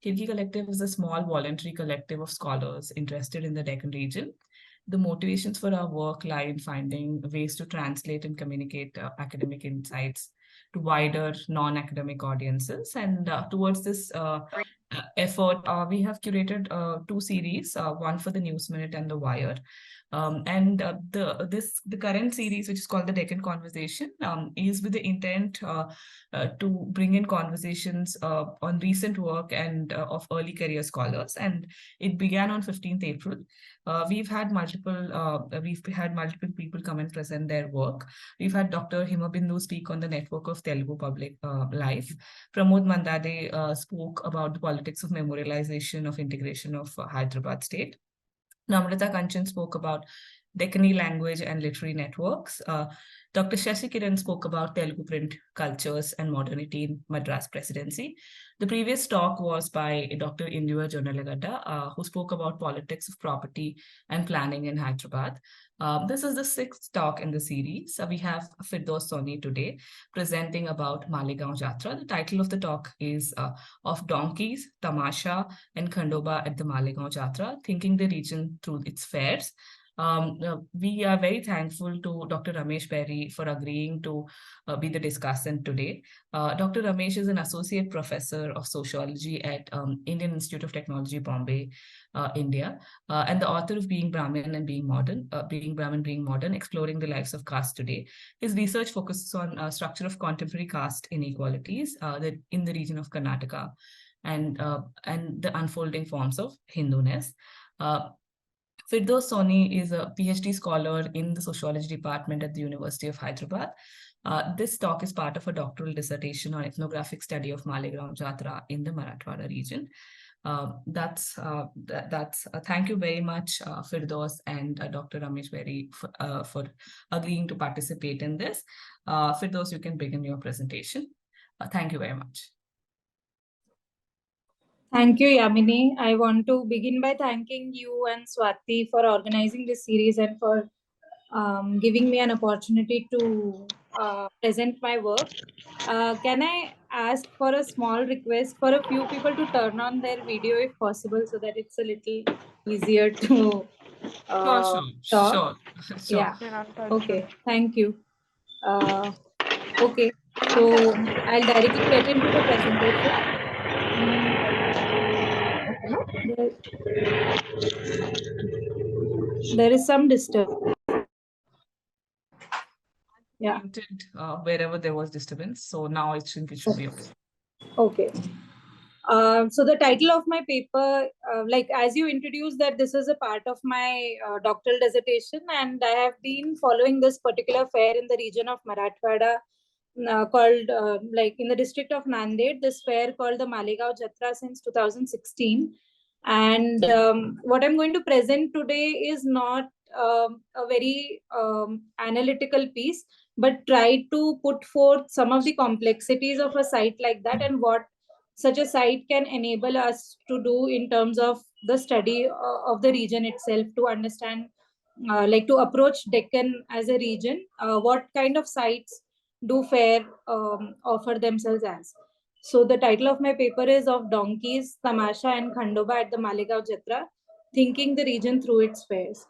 Khirki Collective is a small voluntary collective of scholars interested in the Deccan region. The motivations for our work lie in finding ways to translate and communicate academic insights to wider non-academic audiences. And towards this effort, we have curated two series, one for the News Minute and the Wire. The current series, which is called the Deccan Conversation, is with the intent to bring in conversations on recent work and of early career scholars. And it began on 15th April. We've had multiple people come and present their work. We've had Dr. Himabindu speak on the network of Telugu public life. Pramod Mandade spoke about the politics of memorialization of integration of Hyderabad state. Namrata Kanchan spoke about Deccani language and literary networks. Dr. Shashi Kiran spoke about Telugu print cultures and modernity in Madras presidency. The previous talk was by Dr. Indua Jonalagada, who spoke about politics of property and planning in Hyderabad. This is the sixth talk in the series. We have Firdaus Soni today presenting about Malegaon Jatra. The title of the talk is Of Donkeys, Tamasha and Khandoba at the Malegaon Jatra, Thinking the Region Through Its Fairs. We are very thankful to Dr. Ramesh Berry for agreeing to be the discussant today. Dr. Ramesh is an associate professor of sociology at Indian Institute of Technology, Bombay, India, and the author of Being Brahmin and Being Modern, Being Brahmin, Being Modern, Exploring the Lives of Caste Today. His research focuses on structure of contemporary caste inequalities in the region of Karnataka and the unfolding forms of Hinduness. Firdaus Soni is a PhD scholar in the sociology department at the University of Hyderabad. This talk is part of a doctoral dissertation on ethnographic study of Malegaon Jatra in the Marathwada region. Thank you very much, Firdaus and Dr. Ramesh Berry for agreeing to participate in this. Firdaus, you can begin your presentation. Thank you very much. Thank you, Yamini. I want to begin by thanking you and Swati for organizing this series and for giving me an opportunity to present my work. Can I ask for a small request for a few people to turn on their video if possible, so that it's a little easier to Sure. Yeah. Okay. Thank you. Okay. So I'll directly get into the presentation. There is some disturbance. Yeah. Wherever there was disturbance. So now it should be okay. Okay. So the title of my paper, like as you introduced, that this is a part of my doctoral dissertation, and I have been following this particular fair in the region of Marathwada, called like in the district of Nanded, this fair called the Malegaon Jatra since 2016. And what I'm going to present today is not a very analytical piece, but try to put forth some of the complexities of a site like that and what such a site can enable us to do in terms of the study of the region itself, to understand, like to approach Deccan as a region, what kind of sites do fair offer themselves as. So the title of my paper is Of Donkeys, Tamasha and Khandoba at the Malegaon Jatra, Thinking the Region Through Its Fairs.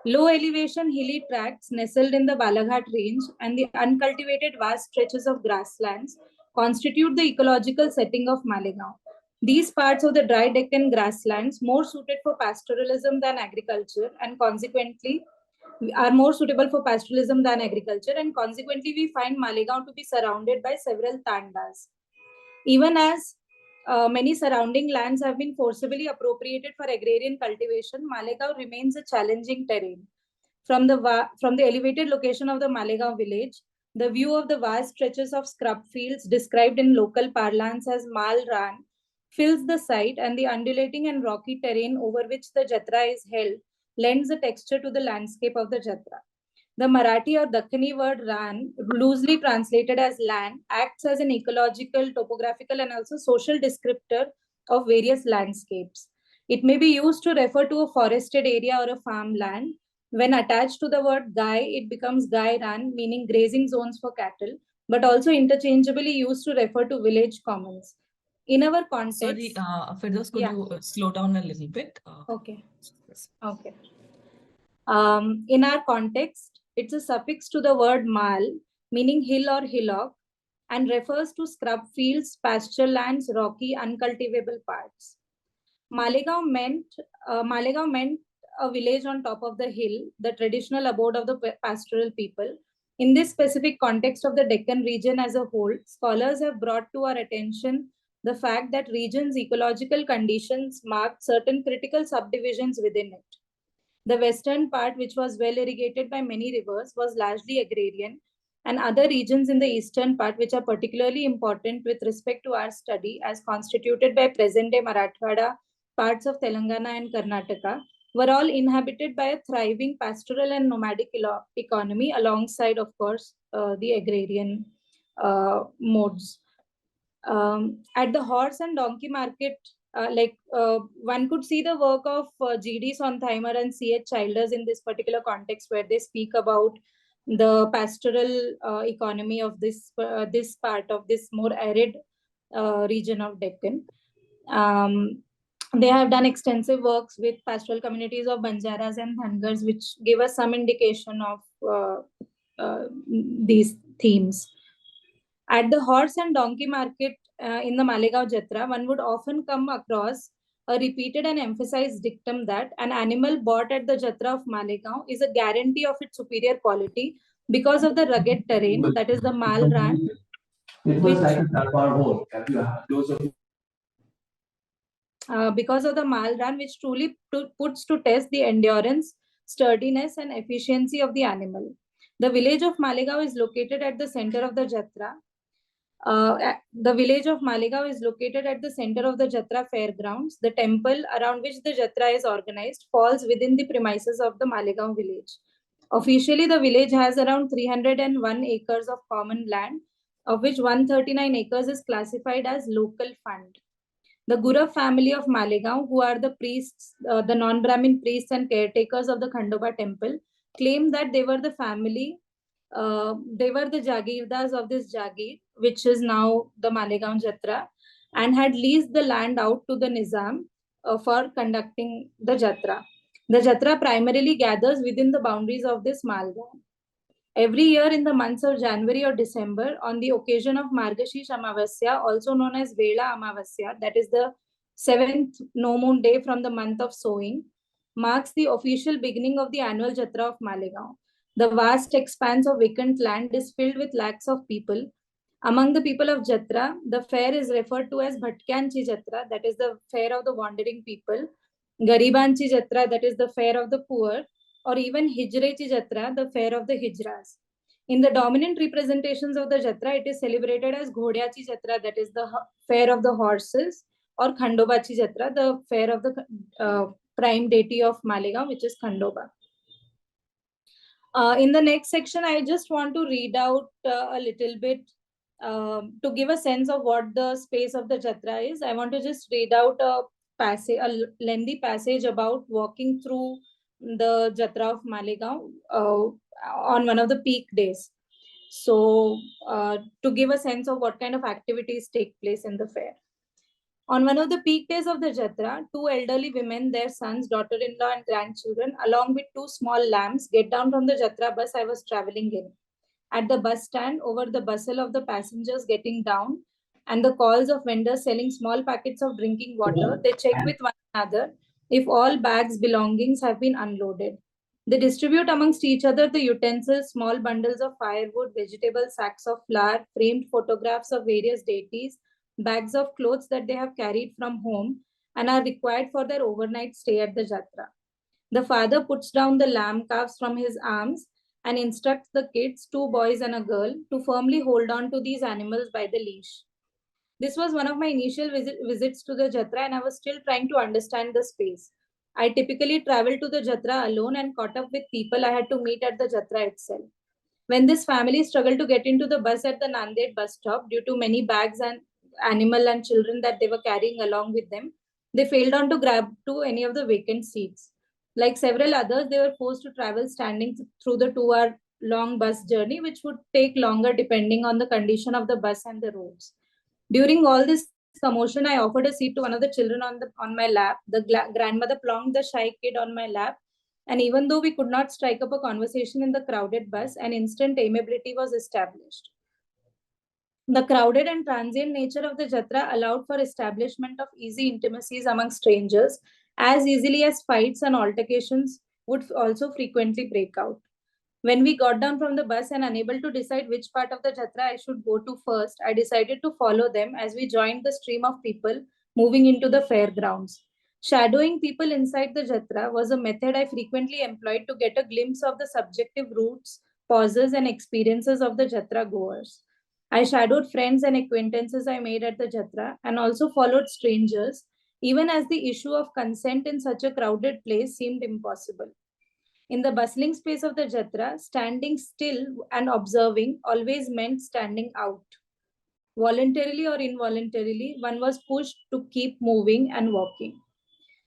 Low elevation hilly tracts nestled in the Balaghat range and the uncultivated vast stretches of grasslands constitute the ecological setting of Malegaon. These parts of the dry Deccan grasslands, more suited for pastoralism than agriculture, and consequently are more suitable for pastoralism than agriculture, and consequently we find Malegaon to be surrounded by several tandas. Even as many surrounding lands have been forcibly appropriated for agrarian cultivation, Malegaon remains a challenging terrain. From the elevated location of the Malegaon village, the view of the vast stretches of scrub fields described in local parlance as Mal Ran fills the site, and the undulating and rocky terrain over which the Jatra is held lends a texture to the landscape of the Jatra. The Marathi or Dakkani word Ran, loosely translated as land, acts as an ecological, topographical, and also social descriptor of various landscapes. It may be used to refer to a forested area or a farmland. When attached to the word Gai, it becomes Gai Ran, meaning grazing zones for cattle, but also interchangeably used to refer to village commons. In our Sorry, context, Firdaus, could yeah, you slow down a little bit? okay, Yes. okay. In our context, it's a suffix to the word mal, meaning hill or hillock, and refers to scrub fields, pasture lands, rocky, uncultivable parts. Malegaon meant a village on top of the hill, the traditional abode of the pastoral people. In this specific context of the Deccan region as a whole, scholars have brought to our attention the fact that region's ecological conditions marked certain critical subdivisions within it. The western part, which was well irrigated by many rivers, was largely agrarian, and other regions in the eastern part, which are particularly important with respect to our study, as constituted by present day Marathwada, parts of Telangana and Karnataka, were all inhabited by a thriving pastoral and nomadic economy, alongside, of course, the agrarian modes. At the horse and donkey market, one could see the work of G.D. Sontheimer and C.H. Childers in this particular context, where they speak about the pastoral economy of this part of this more arid region of Deccan. They have done extensive works with pastoral communities of Banjaras and Dhangars, which give us some indication of these themes. At the horse and donkey market in the Malegaon Jatra, one would often come across a repeated and emphasized dictum that an animal bought at the Jatra of Malegaon is a guarantee of its superior quality because of the rugged terrain, that is the Mal Ran, which because of the Mal Ran, which truly puts to test the endurance, sturdiness, and efficiency of the animal. The village of Malegaon is located at the center of the Jatra. The village of Malegaon is located at the center of the Jatra fairgrounds. The temple around which the Jatra is organized falls within the premises of the Malegaon village. Officially, the village has around 301 acres of common land, of which 139 acres is classified as local fund. The Gura family of Malegaon, who are the priests, the non-Brahmin priests and caretakers of the Khandoba temple, claim that they were the family, they were the Jagirdars of this Jagir, which is now the Malegaon Jatra, and had leased the land out to the Nizam for conducting the Jatra. The Jatra primarily gathers within the boundaries of this Malegaon. Every year in the months of January or December, on the occasion of Margashish Amavasya, also known as Vela Amavasya, that is the 7th no moon day from the month of sowing, marks the official beginning of the annual Jatra of Malegaon. The vast expanse of vacant land is filled with lakhs of people. Among the people of Jatra, the fair is referred to as Bhatkanchi Jatra, that is the fair of the wandering people, Garibanchi Jatra, that is the fair of the poor, or even Hijrechi Jatra, the fair of the Hijras. In the dominant representations of the Jatra, it is celebrated as Ghodyachi Jatra, that is the fair of the horses, or Khandobachi Jatra, the fair of the prime deity of Malegaon, which is Khandoba. In the next section, I just want to read out a little bit to give a sense of what the space of the Jatra is. I want to just read out a lengthy passage about walking through the Jatra of Malegaon on one of the peak days. So, to give a sense of what kind of activities take place in the fair. On one of the peak days of the Jatra, two elderly women, their sons, daughter-in-law, and grandchildren, along with two small lambs, get down from the Jatra bus I was traveling in. At the bus stand, over the bustle of the passengers getting down and the calls of vendors selling small packets of drinking water, they check with one another if all bags' belongings have been unloaded. They distribute amongst each other the utensils, small bundles of firewood, vegetables, sacks of flour, framed photographs of various deities, bags of clothes that they have carried from home and are required for their overnight stay at the Jatra. The father puts down the lamb calves from his arms and instructs the kids, two boys and a girl, to firmly hold on to these animals by the leash. This was one of my initial visits to the Jatra, and I was still trying to understand the space. I typically traveled to the Jatra alone and caught up with people I had to meet at the Jatra itself. When this family struggled to get into the bus at the Nanded bus stop due to many bags and animal and children that they were carrying along with them, they failed on to grab to any of the vacant seats. Like several others, they were forced to travel standing through the 2-hour long bus journey, which would take longer depending on the condition of the bus and the roads. During all this commotion, I offered a seat to one of the children on my lap. The grandmother plonked the shy kid on my lap. And even though we could not strike up a conversation in the crowded bus, an instant amiability was established. The crowded and transient nature of the Jatra allowed for establishment of easy intimacies among strangers, as easily as fights and altercations would also frequently break out. When we got down from the bus and unable to decide which part of the Jatra I should go to first, I decided to follow them as we joined the stream of people moving into the fairgrounds. Shadowing people inside the Jatra was a method I frequently employed to get a glimpse of the subjective roots, pauses, and experiences of the Jatra goers. I shadowed friends and acquaintances I made at the Jatra and also followed strangers, even as the issue of consent in such a crowded place seemed impossible. In the bustling space of the Jatra, standing still and observing always meant standing out. Voluntarily or involuntarily, one was pushed to keep moving and walking.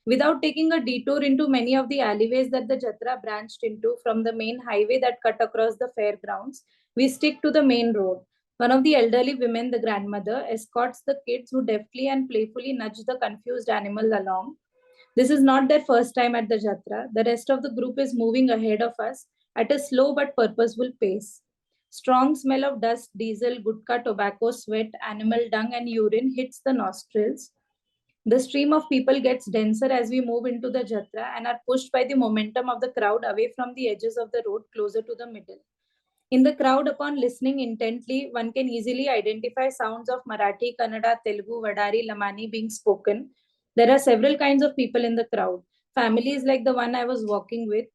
Without taking a detour into many of the alleyways that the Jatra branched into from the main highway that cut across the fairgrounds, we stick to the main road. One of the elderly women, the grandmother, escorts the kids who deftly and playfully nudge the confused animal along. This is not their first time at the Jatra. The rest of the group is moving ahead of us at a slow but purposeful pace. Strong smell of dust, diesel, gutka, tobacco, sweat, animal dung, and urine hits the nostrils. The stream of people gets denser as we move into the Jatra and are pushed by the momentum of the crowd away from the edges of the road closer to the middle. In the crowd, upon listening intently, one can easily identify sounds of Marathi, Kannada, Telugu, Vadari, Lamani being spoken. There are several kinds of people in the crowd. Families like the one I was walking with,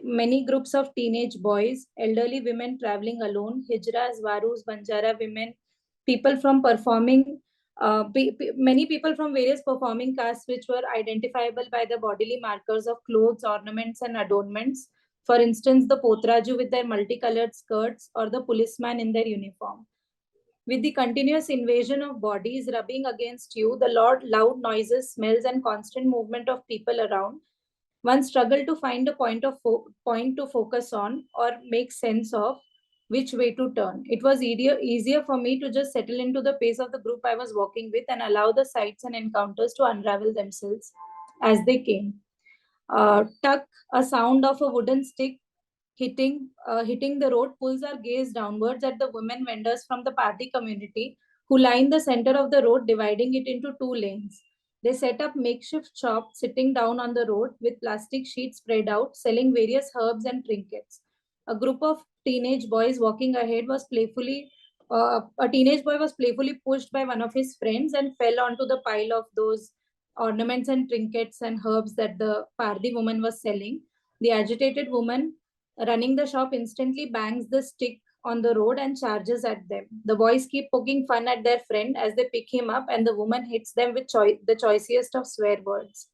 many groups of teenage boys, elderly women traveling alone, hijras, varus, banjara women, people from performing, many people from various performing castes which were identifiable by the bodily markers of clothes, ornaments, and adornments. For instance, the Potraju with their multicolored skirts or the policeman in their uniform. With the continuous invasion of bodies rubbing against you, the loud noises, smells, and constant movement of people around, one struggled to find a point to focus on or make sense of which way to turn. It was easier for me to just settle into the pace of the group I was walking with and allow the sights and encounters to unravel themselves as they came. Tuck, a sound of a wooden stick hitting the road pulls our gaze downwards at the women vendors from the party community who line the center of the road, dividing it into two lanes. They set up makeshift shops sitting down on the road with plastic sheets spread out, selling various herbs and trinkets. A group of teenage boys walking ahead was playfully a teenage boy was playfully pushed by one of his friends and fell onto the pile of those ornaments and trinkets and herbs that the Pardi woman was selling. The agitated woman running the shop instantly bangs the stick on the road and charges at them. The boys keep poking fun at their friend as they pick him up, and the woman hits them with the choicest of swear words.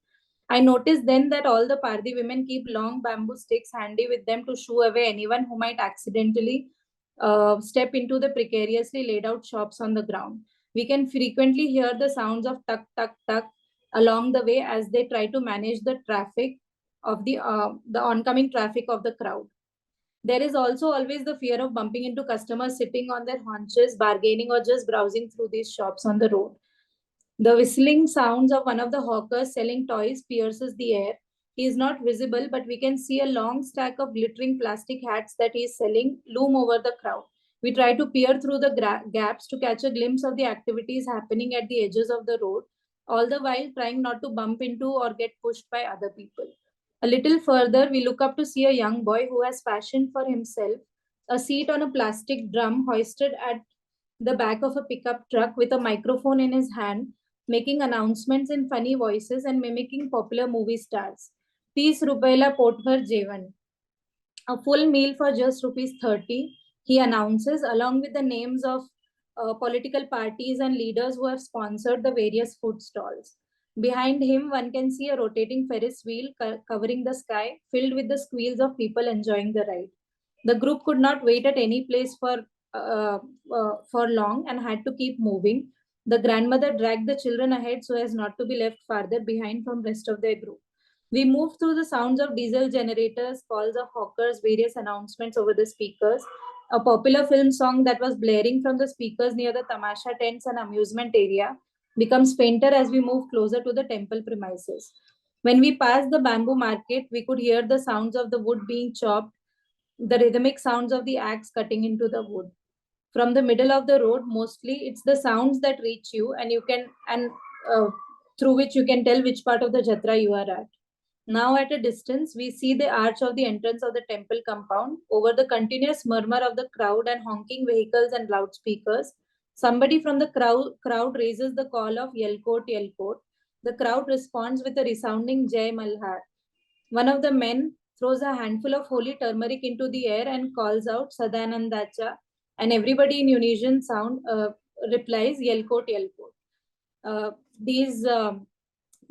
I noticed then that all the Pardi women keep long bamboo sticks handy with them to shoo away anyone who might accidentally step into the precariously laid out shops on the ground. We can frequently hear the sounds of tuck, tuck, tuck along the way as they try to manage the traffic of the oncoming traffic of the crowd. There is also always the fear of bumping into customers sitting on their haunches, bargaining, or just browsing through these shops on the road. The whistling sounds of one of the hawkers selling toys pierces the air. He is not visible, but we can see a long stack of glittering plastic hats that he is selling loom over the crowd. We try to peer through the gaps to catch a glimpse of the activities happening at the edges of the road, all the while trying not to bump into or get pushed by other people. A little further, we look up to see a young boy who has fashioned for himself a seat on a plastic drum hoisted at the back of a pickup truck with a microphone in his hand, making announcements in funny voices and mimicking popular movie stars. 30 rupaila potbhar jevan. A full meal for just rupees 30, he announces, along with the names of political parties and leaders who have sponsored the various food stalls. Behind him, one can see a rotating Ferris wheel covering the sky, filled with the squeals of people enjoying the ride. The group could not wait at any place for long and had to keep moving. The grandmother dragged the children ahead so as not to be left farther behind from rest of their group. We moved through the sounds of diesel generators, calls of hawkers, various announcements over the speakers, a popular film song that was blaring from the speakers near the Tamasha tents and amusement area, becomes fainter as we move closer to the temple premises. When we passed the bamboo market, we could hear the sounds of the wood being chopped, the rhythmic sounds of the axe cutting into the wood. From the middle of the road, mostly it's the sounds that reach you, and uh, through which you can tell which part of the Jatra you are at. Now, at a distance, we see the arch of the entrance of the temple compound. Over the continuous murmur of the crowd and honking vehicles and loudspeakers, somebody from the crowd raises the call of Yelkot, Yelkot. The crowd responds with a resounding Jai Malhar. One of the men throws a handful of holy turmeric into the air and calls out Sadanandacha, and everybody in unison sound replies Yelkot, Yelkot. Uh, these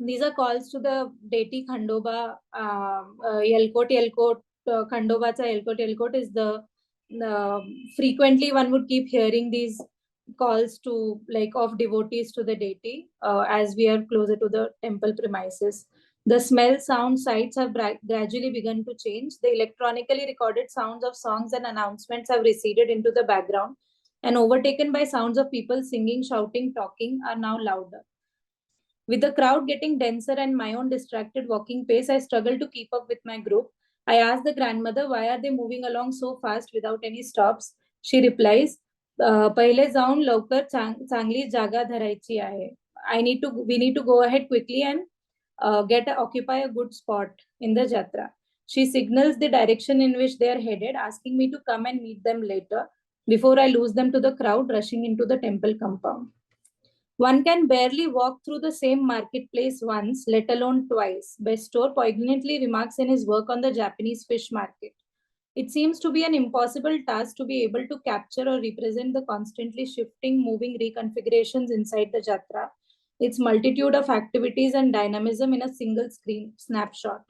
these are calls to the deity Khandoba. Yelkot, Yelkot, Khandobacha Yelkot, Yelkot is the frequently one would keep hearing these calls to like of devotees to the deity as we are closer to the temple premises. The smell, sound, sights have gradually begun to change. The electronically recorded sounds of songs and announcements have receded into the background and overtaken by sounds of people singing, shouting, talking are now louder. With the crowd getting denser and my own distracted walking pace, I struggle to keep up with my group. I ask the grandmother, why are they moving along so fast without any stops? She replies, "पहिले जाऊन लवकर चांगली जागा धरायची आहे. We need to go ahead quickly and occupy a good spot in the Jatra." She signals the direction in which they are headed, asking me to come and meet them later before I lose them to the crowd rushing into the temple compound. One can barely walk through the same marketplace once, let alone twice, Bestor poignantly remarks in his work on the Japanese fish market. It seems to be an impossible task to be able to capture or represent the constantly shifting, moving reconfigurations inside the Jatra, its multitude of activities and dynamism in a single screen snapshot,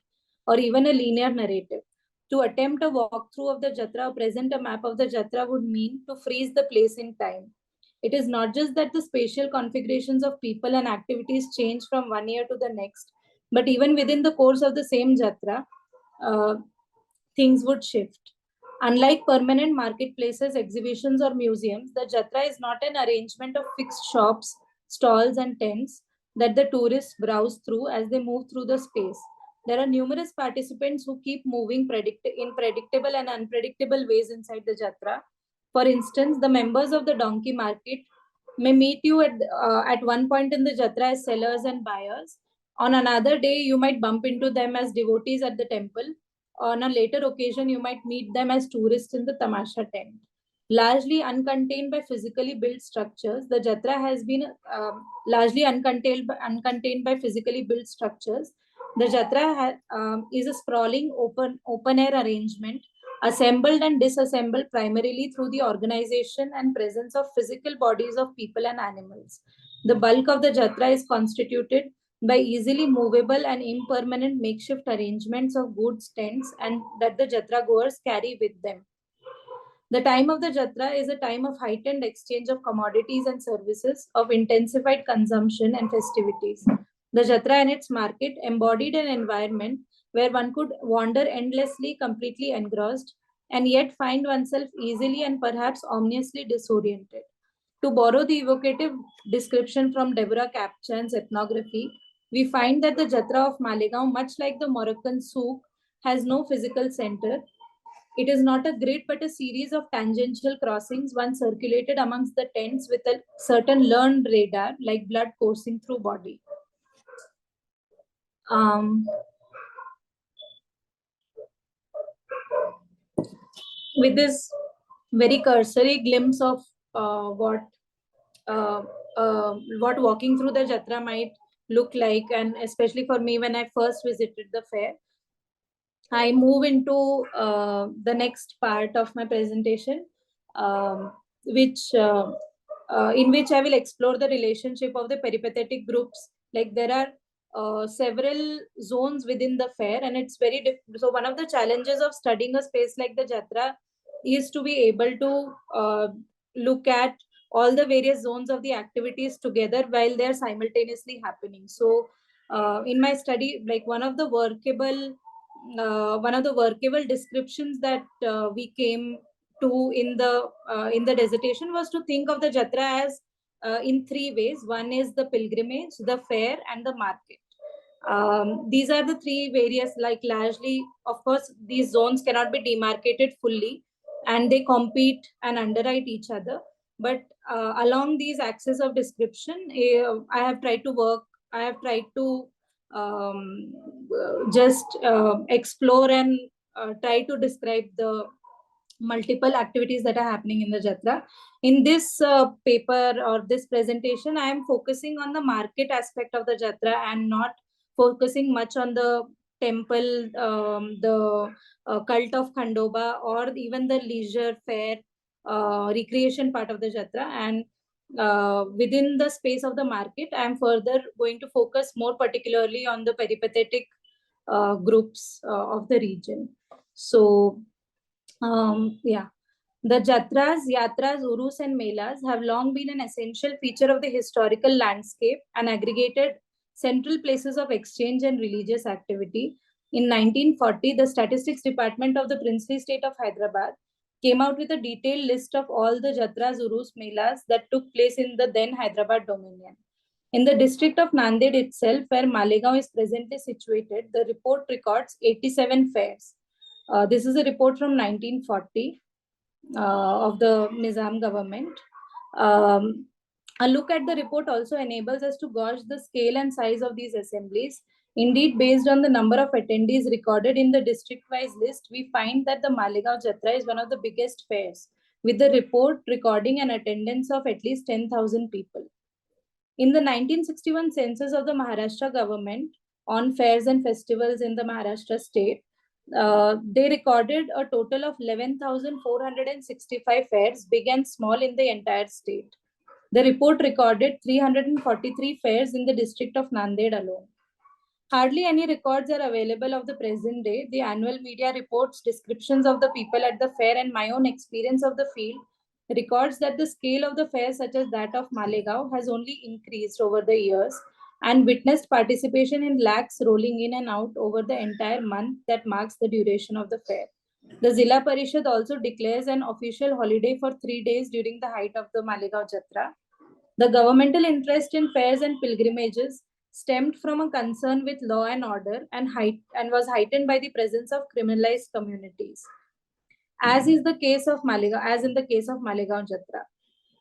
or even a linear narrative. To attempt a walkthrough of the Jatra or present a map of the Jatra would mean to freeze the place in time. It is not just that the spatial configurations of people and activities change from one year to the next, but even within the course of the same Jatra, uh, things would shift. Unlike permanent marketplaces, exhibitions, or museums, the Jatra is not an arrangement of fixed shops, stalls, and tents that the tourists browse through as they move through the space. There are numerous participants who keep moving in predictable and unpredictable ways inside the Jatra. For instance, the members of the donkey market may meet you at one point in the Jatra as sellers and buyers. On another day, you might bump into them as devotees at the temple. On a later occasion, you might meet them as tourists in the Tamasha tent. Largely uncontained by physically built structures, the Jatra has been largely uncontained by physically built structures. The Jatra is a sprawling open air arrangement assembled and disassembled primarily through the organization and presence of physical bodies of people and animals. The bulk of the Jatra is constituted by easily movable and impermanent makeshift arrangements of goods tents and that the Jatra goers carry with them. The time of the Jatra is a time of heightened exchange of commodities and services, of intensified consumption and festivities. The Jatra and its market embodied an environment where one could wander endlessly, completely engrossed, and yet find oneself easily and perhaps ominously disoriented. To borrow the evocative description from Deborah Capchan's ethnography, we find that the Jatra of Malegaon, much like the Moroccan souk, has no physical center. It is not a grid but a series of tangential crossings, one circulated amongst the tents with a certain learned radar, like blood coursing through body. With this very cursory glimpse of uh, what walking through the Jatra might look like, and especially for me when I first visited the fair, I move into the next part of my presentation, which in which I will explore the relationship of the peripatetic groups. Like there are several zones within the fair, and it's very so one of the challenges of studying a space like the Jatra is to be able to look at all the various zones of the activities together while they're simultaneously happening. So in my study, like one of the workable descriptions that we came to in the dissertation was to think of the Jatra as in three ways. One is the pilgrimage, the fair, and the market. These are the three various, like largely, of course, these zones cannot be demarcated fully and they compete and underwrite each other. But along these axes of description, I have tried to just explore and try to describe the multiple activities that are happening in the Jatra. In this paper or this presentation, I am focusing on the market aspect of the Jatra and not focusing much on the temple, the cult of Khandoba, or even the leisure fair recreation part of the Jatra. And within the space of the market, I am further going to focus more particularly on the peripatetic groups of the region. So, yeah. The Jatras, Yatras, Urus, and Melas have long been an essential feature of the historical landscape and aggregated central places of exchange and religious activity. In 1940, the Statistics Department of the Princely State of Hyderabad came out with a detailed list of all the Jatras, Urus, Melas that took place in the then Hyderabad Dominion. In the district of Nanded itself, where Malegaon is presently situated, the report records 87 fairs. This is a report from 1940 of the Nizam government. A look at the report also enables us to gauge the scale and size of these assemblies. Indeed, based on the number of attendees recorded in the district-wise list, we find that the Malegaon Jatra is one of the biggest fairs, with the report recording an attendance of at least 10,000 people. In the 1961 census of the Maharashtra government on fairs and festivals in the Maharashtra state, they recorded a total of 11,465 fairs, big and small, in the entire state. The report recorded 343 fairs in the district of Nanded alone. Hardly any records are available of the present day. The annual media reports, descriptions of the people at the fair, and my own experience of the field records that the scale of the fair, such as that of Malegaon, has only increased over the years and witnessed participation in lakhs rolling in and out over the entire month that marks the duration of the fair. The Zilla Parishad also declares an official holiday for 3 days during the height of the Malegaon Jatra. The governmental interest in fairs and pilgrimages stemmed from a concern with law and order and was heightened by the presence of criminalized communities. As in the case of Malegaon Jatra,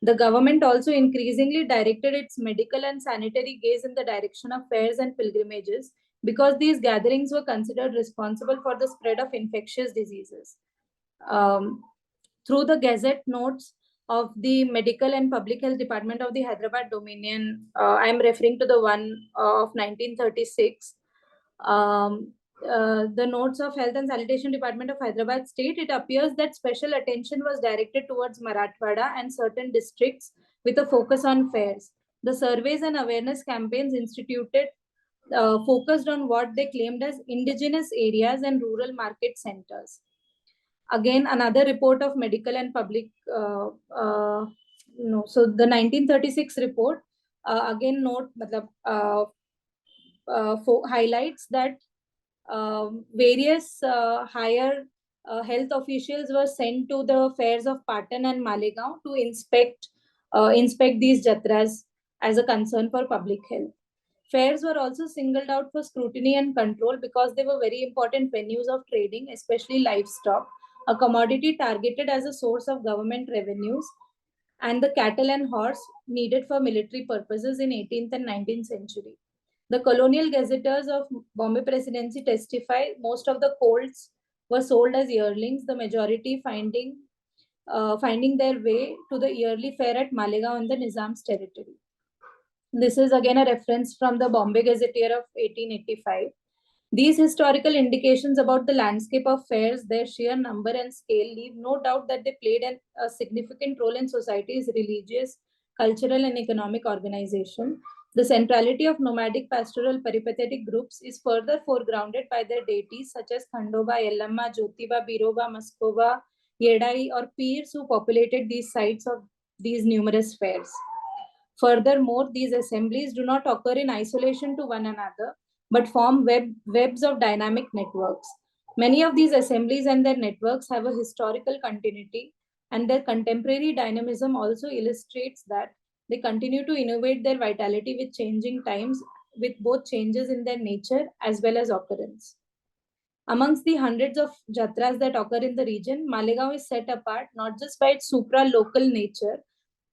the government also increasingly directed its medical and sanitary gaze in the direction of fairs and pilgrimages because these gatherings were considered responsible for the spread of infectious diseases. Through the Gazette notes of the Medical and Public Health Department of the Hyderabad Dominion, I am referring to the one of 1936. The notes of Health and Sanitation Department of Hyderabad state, it appears that special attention was directed towards Marathwada and certain districts with a focus on fairs. The surveys and awareness campaigns instituted focused on what they claimed as indigenous areas and rural market centers. Again, another report of medical and public, so the 1936 report, again highlights that various higher health officials were sent to the fairs of Patan and Malegaon to inspect these jatras as a concern for public health. Fairs were also singled out for scrutiny and control because they were very important venues of trading, especially livestock, a commodity targeted as a source of government revenues, and the cattle and horse needed for military purposes in 18th and 19th century. The colonial gazetteers of Bombay Presidency testify most of the colts were sold as yearlings, the majority finding their way to the yearly fair at Malegaon in the Nizam's territory. This is again a reference from the Bombay Gazetteer of 1885. These historical indications about the landscape of fairs, their sheer number and scale, leave no doubt that they played a significant role in society's religious, cultural, and economic organization. The centrality of nomadic pastoral peripatetic groups is further foregrounded by their deities such as Khandoba, Yellamma, Jyotiba, Biroba, Maskova, Yedai, or peers who populated these sites of these numerous fairs. Furthermore, these assemblies do not occur in isolation to one another, but form webs of dynamic networks. Many of these assemblies and their networks have a historical continuity, and their contemporary dynamism also illustrates that They continue to innovate their vitality with changing times, with both changes in their nature as well as occurrence. Amongst the hundreds of jatras that occur in the region, Malegaon is set apart not just by its supra-local nature,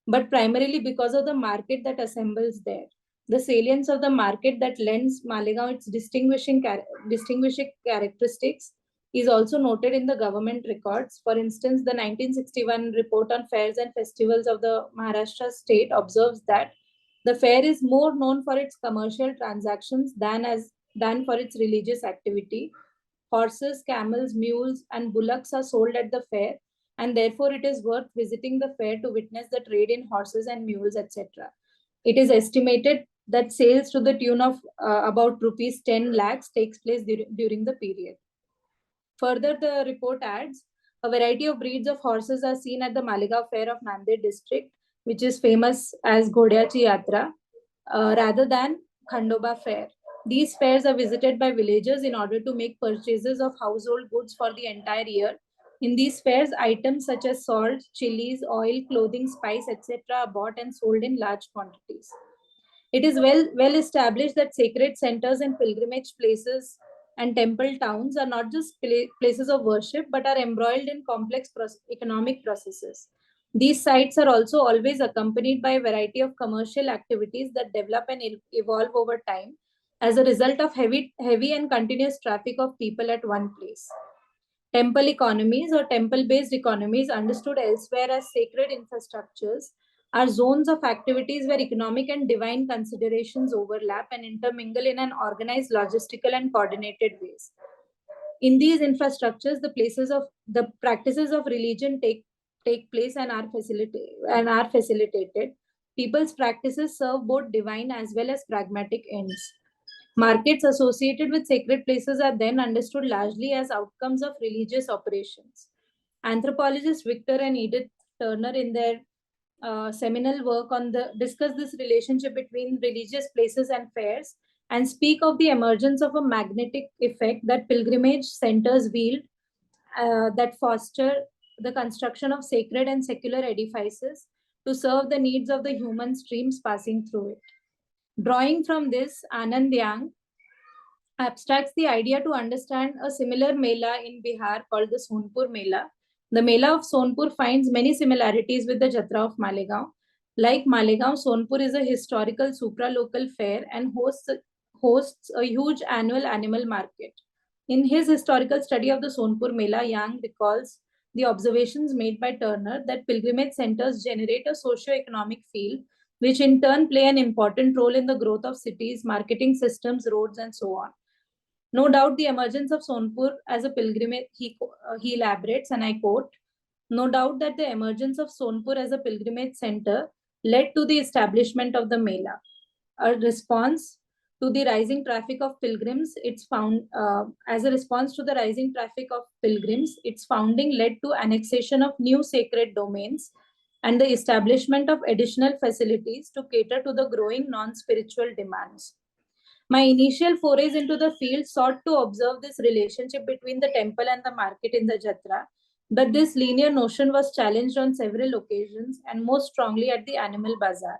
but primarily because of the market that assembles there. The salience of the market that lends Malegaon its distinguishing characteristics is also noted in the government records. For instance, the 1961 report on fairs and festivals of the Maharashtra state observes that the fair is more known for its commercial transactions than for its religious activity. Horses, camels, mules, and bullocks are sold at the fair, and therefore it is worth visiting the fair to witness the trade in horses and mules, etc. It is estimated that sales to the tune of about rupees 10 lakhs takes place during the period. Further, the report adds, a variety of breeds of horses are seen at the Malegaon Fair of Nanded district, which is famous as Ghodyachi Yatra, rather than Khandoba Fair. These fairs are visited by villagers in order to make purchases of household goods for the entire year. In these fairs, items such as salt, chilies, oil, clothing, spice, etc. are bought and sold in large quantities. It is well established that sacred centers and pilgrimage places and temple towns are not just places of worship but are embroiled in complex economic processes. These sites are also always accompanied by a variety of commercial activities that develop and evolve over time as a result of heavy and continuous traffic of people at one place. Temple economies or temple-based economies, understood elsewhere as sacred infrastructures, are zones of activities where economic and divine considerations overlap and intermingle in an organized, logistical, and coordinated ways. In these infrastructures, the practices of religion take place and are facilitated. People's practices serve both divine as well as pragmatic ends. Markets associated with sacred places are then understood largely as outcomes of religious operations. Anthropologists Victor and Edith Turner, in their seminal work on discuss this relationship between religious places and fairs and speak of the emergence of a magnetic effect that pilgrimage centers wield that foster the construction of sacred and secular edifices to serve the needs of the human streams passing through it. Drawing from this, Anand Yang abstracts the idea to understand a similar mela in Bihar called the Sonpur Mela. The Mela of Sonpur finds many similarities with the Jatra of Malegaon. Like Malegaon, Sonpur is a historical supra-local fair and hosts a huge annual animal market. In his historical study of the Sonpur Mela, Yang recalls the observations made by Turner that pilgrimage centers generate a socio-economic field, which in turn play an important role in the growth of cities, marketing systems, roads, and so on. No doubt the emergence of Sonpur as a pilgrimage, he elaborates, and I quote, no doubt that the emergence of Sonpur as a pilgrimage center led to the establishment of the Mela. A response to the rising traffic of pilgrims, as a response to the rising traffic of pilgrims, its founding led to annexation of new sacred domains and the establishment of additional facilities to cater to the growing non-spiritual demands. My initial forays into the field sought to observe this relationship between the temple and the market in the Jatra, but this linear notion was challenged on several occasions and most strongly at the animal bazaar.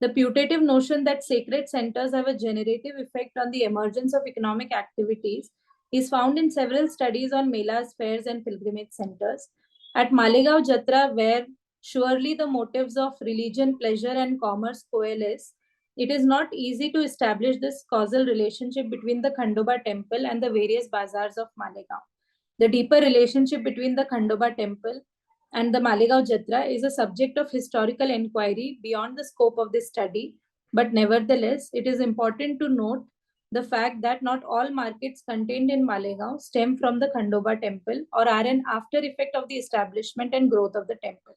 The putative notion that sacred centers have a generative effect on the emergence of economic activities is found in several studies on melas, fairs, and pilgrimage centers. At Malegaon Jatra, where surely the motives of religion, pleasure, and commerce coalesce, it is not easy to establish this causal relationship between the Khandoba temple and the various bazaars of Malegaon. The deeper relationship between the Khandoba temple and the Malegaon Jatra is a subject of historical inquiry beyond the scope of this study, but nevertheless, it is important to note the fact that not all markets contained in Malegaon stem from the Khandoba temple or are an after effect of the establishment and growth of the temple.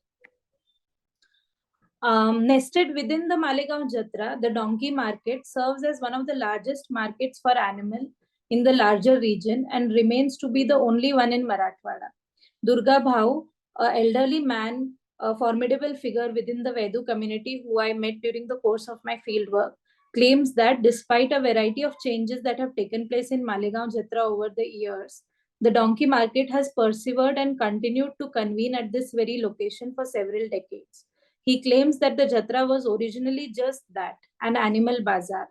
Nested within the Malegaon Jatra, the donkey market serves as one of the largest markets for animal in the larger region and remains to be the only one in Marathwada. Durga Bhau, an elderly man, a formidable figure within the Vedu community who I met during the course of my fieldwork, claims that despite a variety of changes that have taken place in Malegaon Jatra over the years, the donkey market has persevered and continued to convene at this very location for several decades. He claims that the Jatra was originally just that, an animal bazaar.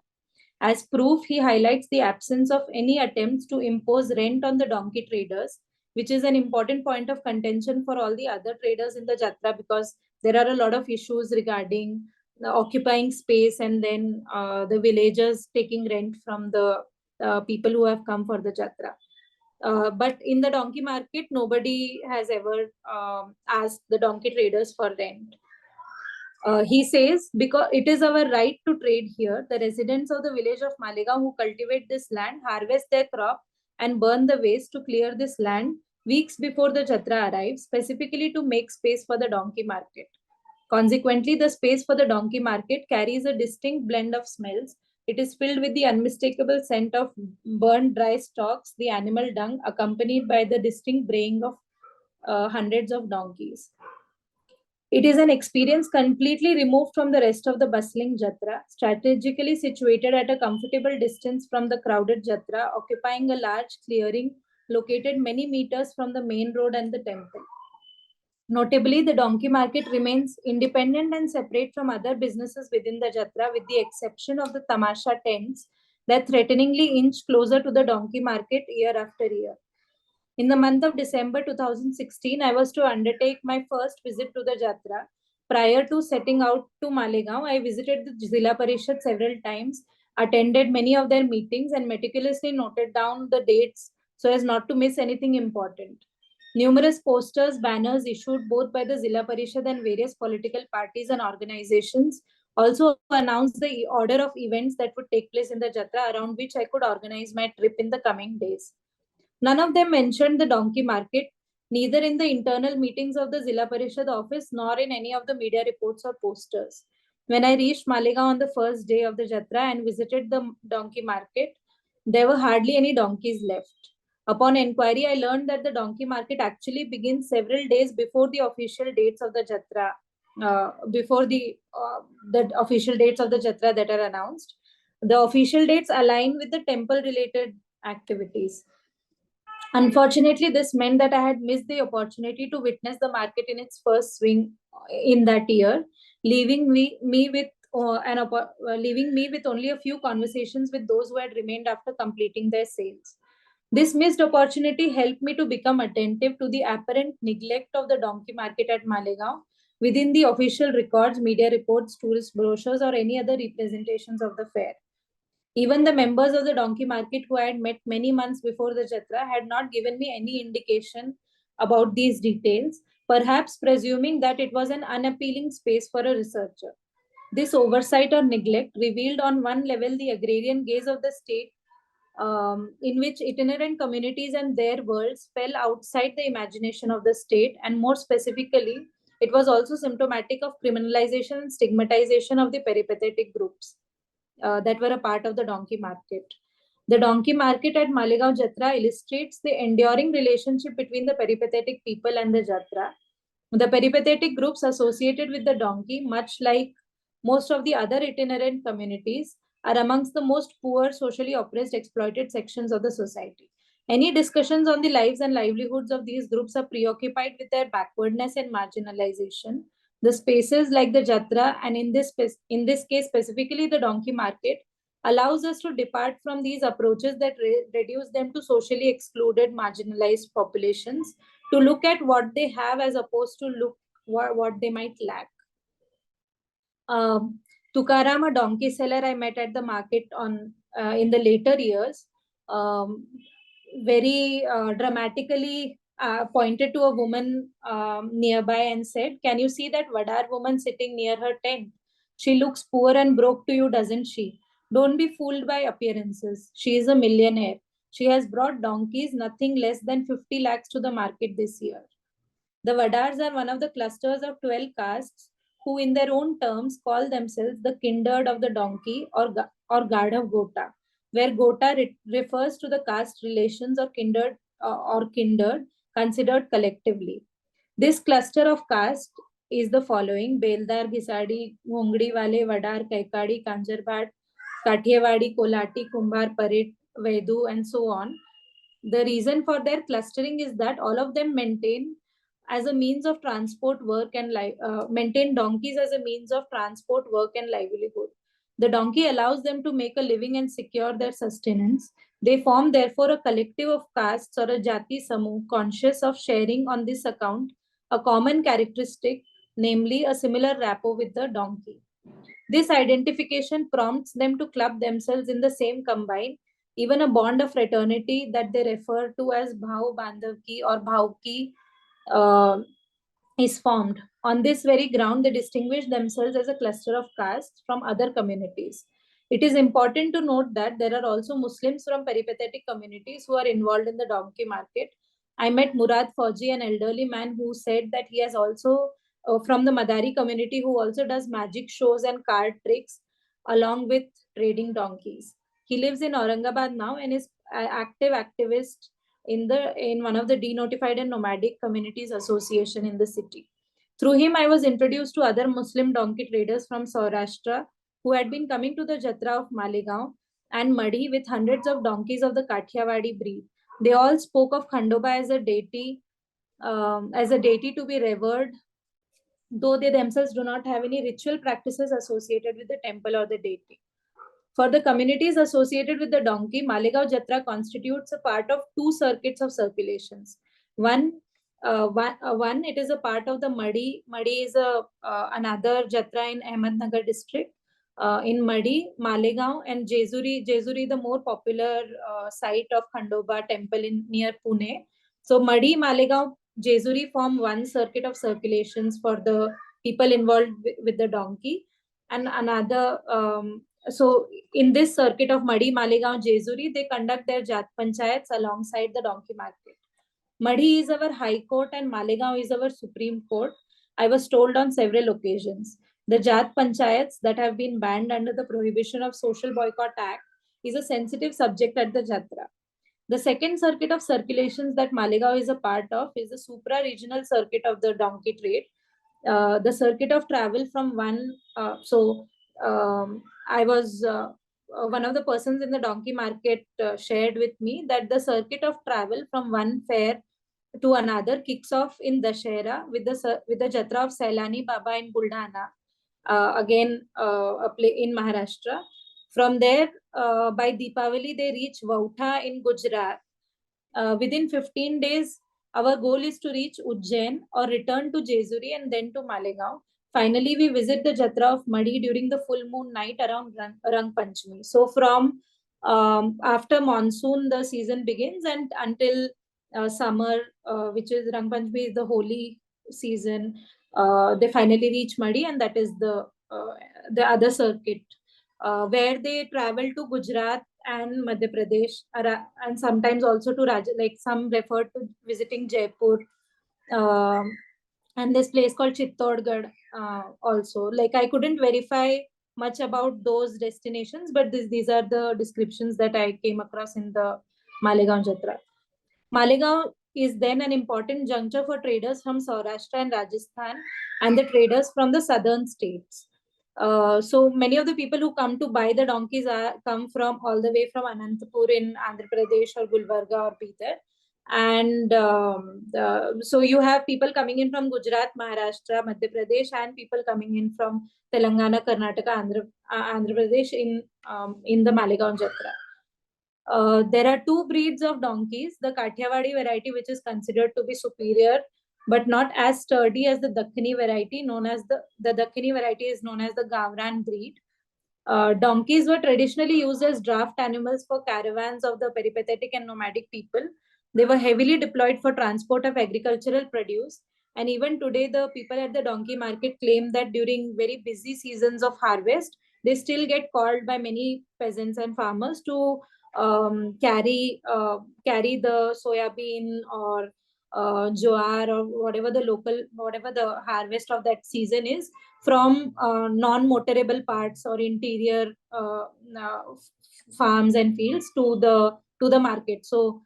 As proof, he highlights the absence of any attempts to impose rent on the donkey traders, which is an important point of contention for all the other traders in the Jatra, because there are a lot of issues regarding occupying space and then the villagers taking rent from the people who have come for the Jatra. But in the donkey market, nobody has ever asked the donkey traders for rent. He says, because it is our right to trade here, the residents of the village of Malegaon who cultivate this land harvest their crop and burn the waste to clear this land weeks before the Jatra arrives, specifically to make space for the donkey market. Consequently, the space for the donkey market carries a distinct blend of smells. It is filled with the unmistakable scent of burned dry stalks, the animal dung, accompanied by the distinct braying of hundreds of donkeys. It is an experience completely removed from the rest of the bustling Jatra, strategically situated at a comfortable distance from the crowded Jatra, occupying a large clearing located many meters from the main road and the temple. Notably, the donkey market remains independent and separate from other businesses within the Jatra, with the exception of the Tamasha tents that threateningly inch closer to the donkey market year after year. In the month of December 2016, I was to undertake my first visit to the Jatra. Prior to setting out to Malegaon, I visited the Zilla Parishad several times, attended many of their meetings, and meticulously noted down the dates so as not to miss anything important. Numerous posters, banners issued both by the Zilla Parishad and various political parties and organizations also announced the order of events that would take place in the Jatra, around which I could organize my trip in the coming days. None of them mentioned the donkey market, neither in the internal meetings of the Zilla Parishad office nor in any of the media reports or posters. When I reached Malegaon on the first day of the Jatra and visited the donkey market, there were hardly any donkeys left. Upon inquiry, I learned that the donkey market actually begins several days before the official dates of the Jatra, before the official dates of the Jatra that are announced. The official dates align with the temple-related activities. Unfortunately, this meant that I had missed the opportunity to witness the market in its first swing in that year, leaving leaving me with only a few conversations with those who had remained after completing their sales. This missed opportunity helped me to become attentive to the apparent neglect of the donkey market at Malegaon within the official records, media reports, tourist brochures, or any other representations of the fair. Even the members of the donkey market who I had met many months before the Jatra had not given me any indication about these details, perhaps presuming that it was an unappealing space for a researcher. This oversight or neglect revealed on one level the agrarian gaze of the state, in which itinerant communities and their worlds fell outside the imagination of the state, and more specifically, it was also symptomatic of criminalization and stigmatization of the peripatetic groups that were a part of the donkey market. The donkey market at Malegaon Jatra illustrates the enduring relationship between the peripatetic people and the Jatra. The peripatetic groups associated with the donkey, much like most of the other itinerant communities, are amongst the most poor, socially oppressed, exploited sections of the society. Any discussions on the lives and livelihoods of these groups are preoccupied with their backwardness and marginalization. The spaces like the Jatra, and in this case specifically the donkey market, allows us to depart from these approaches that reduce them to socially excluded, marginalized populations, to look at what they have as opposed to look what they might lack. Tukaram, a donkey seller I met at the market in the later years, very dramatically pointed to a woman nearby and said, "Can you see that Vadar woman sitting near her tent? She looks poor and broke to you, doesn't she? Don't be fooled by appearances. She is a millionaire. She has brought donkeys nothing less than 50 lakhs to the market this year." The Vadars are one of the clusters of 12 castes who, in their own terms, call themselves the kindred of the donkey or guard of Gota, where Gota refers to the caste relations or kindred considered collectively. This cluster of caste is the following: Beldar, Ghisadi, Ghongdi Wale, Vadar, Kaikadi, Kanjarbhat, Kathiawadi, Kolati, Kumbhar, Parit, Vedu, and so on. The reason for their clustering is that all of them maintain as a means of transport, work, and maintain donkeys as a means of transport, work, and livelihood. The donkey allows them to make a living and secure their sustenance. They form, therefore, a collective of castes or a jati samu, conscious of sharing on this account a common characteristic, namely a similar rapport with the donkey. This identification prompts them to club themselves in the same combine, even a bond of fraternity that they refer to as bhau bandhavki or bhauki uh, is formed. On this very ground, they distinguish themselves as a cluster of castes from other communities. It is important to note that there are also Muslims from peripatetic communities who are involved in the donkey market. I met Murad Fauji, an elderly man who said that he has also from the Madari community who also does magic shows and card tricks along with trading donkeys. He lives in Aurangabad now and is an active activist in one of the denotified and nomadic communities association in the city. Through him, I was introduced to other Muslim donkey traders from Saurashtra who had been coming to the Jatra of Malegaon and Madi with hundreds of donkeys of the Kathiawadi breed. They all spoke of Khandoba as a deity to be revered, though they themselves do not have any ritual practices associated with the temple or the deity. For the communities associated with the donkey, Malegaon Jatra constitutes a part of two circuits of circulations. One, it is a part of the Madi. Madi is another Jatra in Ahmednagar district. In Madi, Malegaon, and Jezuri. Jezuri, the more popular site of Khandoba temple in near Pune. So Madi, Malegaon, Jezuri form one circuit of circulations for the people involved with the donkey, and another. So in this circuit of Madi, Malegaon, Jezuri, they conduct their Jat Panchayats alongside the donkey market. Madi is our High Court and Malegaon is our Supreme Court. I was told on several occasions. The Jat Panchayats that have been banned under the Prohibition of Social Boycott Act is a sensitive subject at the Jatra. The second circuit of circulations that Malegaon is a part of is the supra-regional circuit of the donkey trade. The circuit of travel from I was one of the persons in the donkey market shared with me that the circuit of travel from one fair to another kicks off in Dashera with the Jatra of Sailani Baba in Buldhana, again a play in Maharashtra. From there, by Deepavali, they reach Vautha in Gujarat. Within 15 days, our goal is to reach Ujjain or return to Jezuri and then to Malegaon. Finally, we visit the Jatra of Madi during the full moon night around Rang Panchami. So from after monsoon, the season begins and until summer, which is Rang Panchami is the holy season. They finally reach Madi, and that is the other circuit where they travel to Gujarat and Madhya Pradesh, and sometimes also to like some refer to visiting Jaipur, and this place called Chittorgarh also. Like I couldn't verify much about those destinations, but these are the descriptions that I came across in the Malegaon Jatra. Malegaon is then an important juncture for traders from Saurashtra and Rajasthan and the traders from the southern states. So many of the people who come to buy the donkeys come from all the way from Anantapur in Andhra Pradesh or Gulbarga or Bidar. And so you have people coming in from Gujarat, Maharashtra, Madhya Pradesh, and people coming in from Telangana, Karnataka, Andhra Pradesh in the Malegaon Jatra. There are two breeds of donkeys, the Kathiawadi variety, which is considered to be superior, but not as sturdy as the Dakkani variety, known as the Dakkani variety is known as the Gavran breed. Donkeys were traditionally used as draft animals for caravans of the peripatetic and nomadic people. They were heavily deployed for transport of agricultural produce. And even today, the people at the donkey market claim that during very busy seasons of harvest, they still get called by many peasants and farmers to carry the soya bean or jowar or whatever the harvest of that season is from non-motorable parts or interior farms and fields to the market. So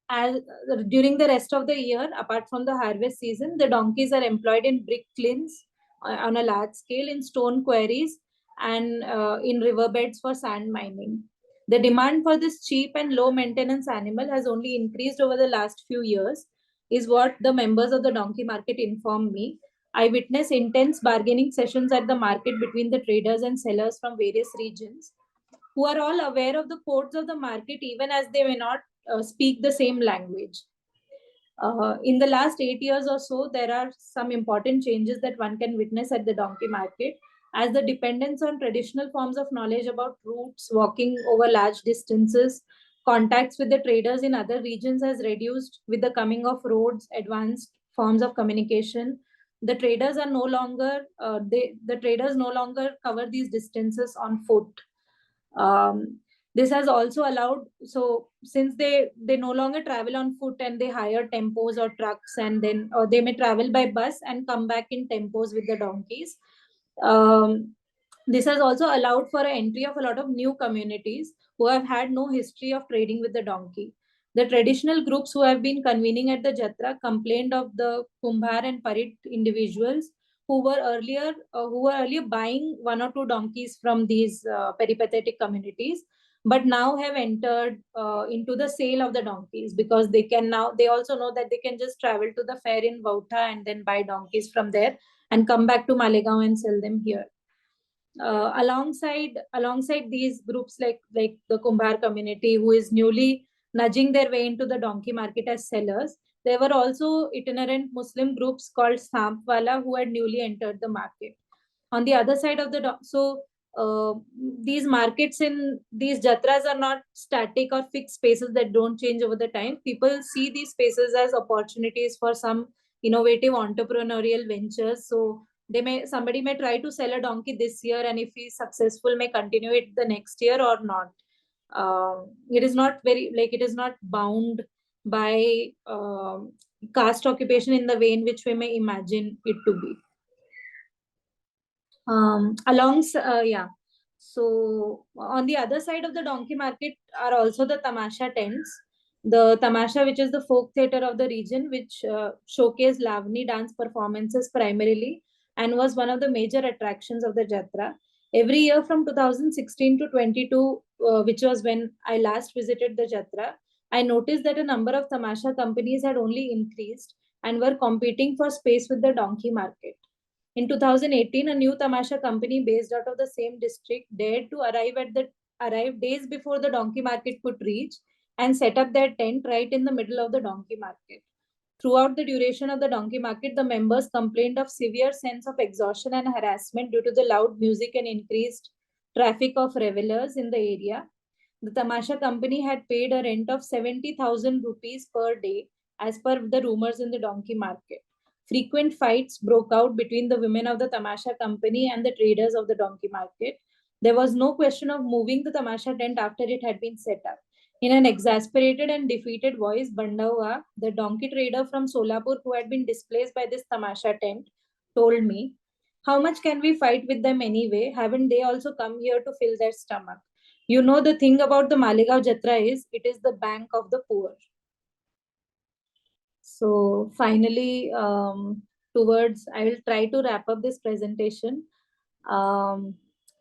as during the rest of the year, apart from the harvest season, the donkeys are employed in brick kilns on a large scale, in stone quarries, and in riverbeds for sand mining. The demand for this cheap and low maintenance animal has only increased over the last few years. is what the members of the donkey market informed me. I witnessed intense bargaining sessions at the market between the traders and sellers from various regions, who are all aware of the codes of the market even as they may not speak the same language. In the last 8 years or so, there are some important changes that one can witness at the donkey market, as the dependence on traditional forms of knowledge about routes, walking over large distances, contacts with the traders in other regions has reduced with the coming of roads, advanced forms of communication. The traders are no longer the traders no longer cover these distances on foot. This has also allowed, so since they no longer travel on foot and they hire tempos or trucks, and then or they may travel by bus and come back in tempos with the donkeys. This has also allowed for an entry of a lot of new communities who have had no history of trading with the donkey. The traditional groups who have been convening at the Jatra complained of the Kumbhar and Parit individuals who were earlier buying one or two donkeys from these peripatetic communities, but now have entered into the sale of the donkeys, because they also know that they can just travel to the fair in Vautha and then buy donkeys from there and come back to Malegaon and sell them here. Alongside these groups, like the Kumbhar community, who is newly nudging their way into the donkey market as sellers, there were also itinerant Muslim groups called Sampwala who had newly entered the market. On the other side of these markets in these jatras are not static or fixed spaces that don't change over the time. People see these spaces as opportunities for some innovative entrepreneurial ventures. So somebody may try to sell a donkey this year, and if he's successful, may continue it the next year or not. It is not bound by caste occupation in the way in which we may imagine it to be. So on the other side of the donkey market are also the Tamasha tents. The Tamasha, which is the folk theatre of the region, which showcased Lavani dance performances primarily and was one of the major attractions of the Jatra. Every year from 2016 to 22, which was when I last visited the Jatra, I noticed that a number of Tamasha companies had only increased and were competing for space with the donkey market. In 2018, a new Tamasha company based out of the same district dared to arrive days before the donkey market could reach and set up their tent right in the middle of the donkey market. Throughout the duration of the donkey market, the members complained of severe sense of exhaustion and harassment due to the loud music and increased traffic of revelers in the area. The Tamasha company had paid a rent of 70,000 rupees per day, as per the rumors in the donkey market. Frequent fights broke out between the women of the Tamasha company and the traders of the donkey market. There was no question of moving the Tamasha tent after it had been set up. In an exasperated and defeated voice, Bandawa, the donkey trader from Solapur who had been displaced by this Tamasha tent, told me, "How much can we fight with them anyway? Haven't they also come here to fill their stomach? You know, the thing about the Malegaon Jatra is it is the bank of the poor." So finally, I will try to wrap up this presentation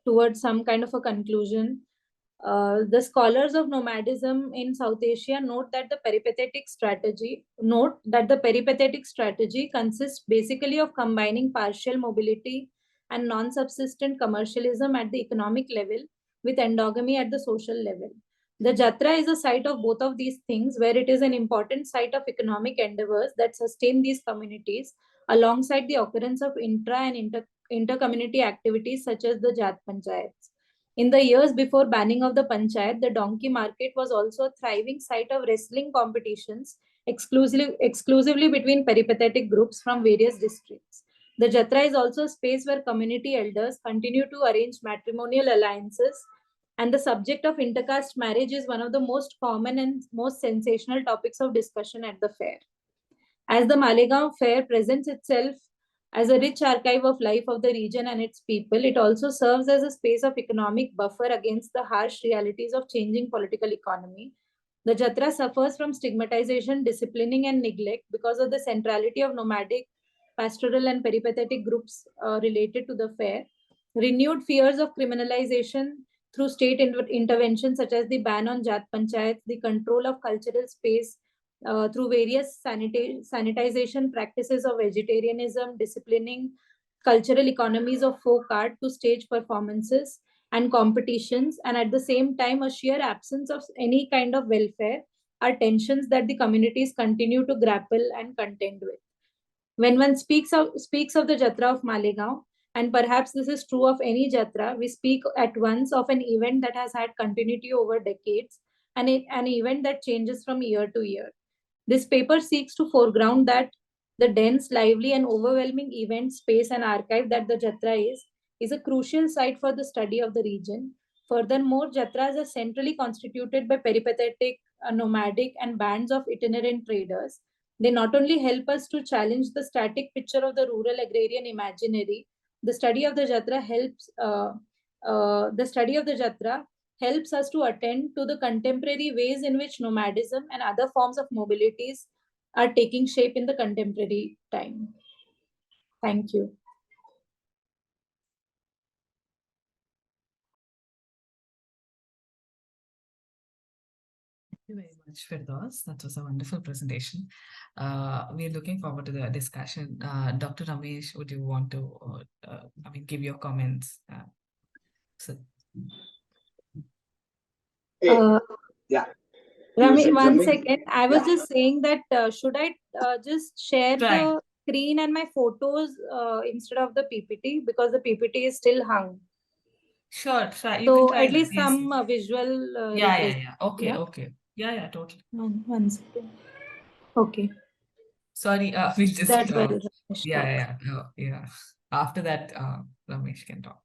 towards some kind of a conclusion. The scholars of nomadism in South Asia note that the peripatetic strategy consists basically of combining partial mobility and non-subsistent commercialism at the economic level with endogamy at the social level. The Jatra is a site of both of these things, where it is an important site of economic endeavors that sustain these communities, alongside the occurrence of intra and inter-community activities such as the Jat Panchayats. In the years before banning of the Panchayat, the donkey market was also a thriving site of wrestling competitions exclusively between peripatetic groups from various districts. The Jatra is also a space where community elders continue to arrange matrimonial alliances, and the subject of intercaste marriage is one of the most common and most sensational topics of discussion at the fair. As the Malegaon Fair presents itself as a rich archive of life of the region and its people, it also serves as a space of economic buffer against the harsh realities of changing political economy. The Jatra suffers from stigmatization, disciplining, and neglect because of the centrality of nomadic, pastoral, and peripatetic groups related to the fair. Renewed fears of criminalization through state intervention, such as the ban on Jat Panchayats, the control of cultural space through various sanitization practices of vegetarianism, disciplining cultural economies of folk art to stage performances and competitions, and at the same time, a sheer absence of any kind of welfare are tensions that the communities continue to grapple and contend with. When one speaks of the Jatra of Malegaon, and perhaps this is true of any Jatra, we speak at once of an event that has had continuity over decades and an event that changes from year to year. This paper seeks to foreground that the dense, lively, and overwhelming event space and archive that the Jatra is a crucial site for the study of the region. Furthermore, Jatras are centrally constituted by peripatetic, nomadic, and bands of itinerant traders. They not only help us to challenge the static picture of the rural agrarian imaginary, the study of the Jatra helps us to attend to the contemporary ways in which nomadism and other forms of mobilities are taking shape in the contemporary time. Thank you. Thank you very much, Firdaus. That was a wonderful presentation. We're looking forward to the discussion. Dr. Ramesh, would you want to, give your comments? So, Yeah. Rami, one second. I was just saying that should I just share the screen and my photos instead of the PPT, because the PPT is still hung. Sure, try. You So can try at least that. Yes. some visual. Yeah. Okay, okay. Yeah, totally. One second. Okay. Sorry, we'll just. That will Yeah. After that, Ramesh can talk.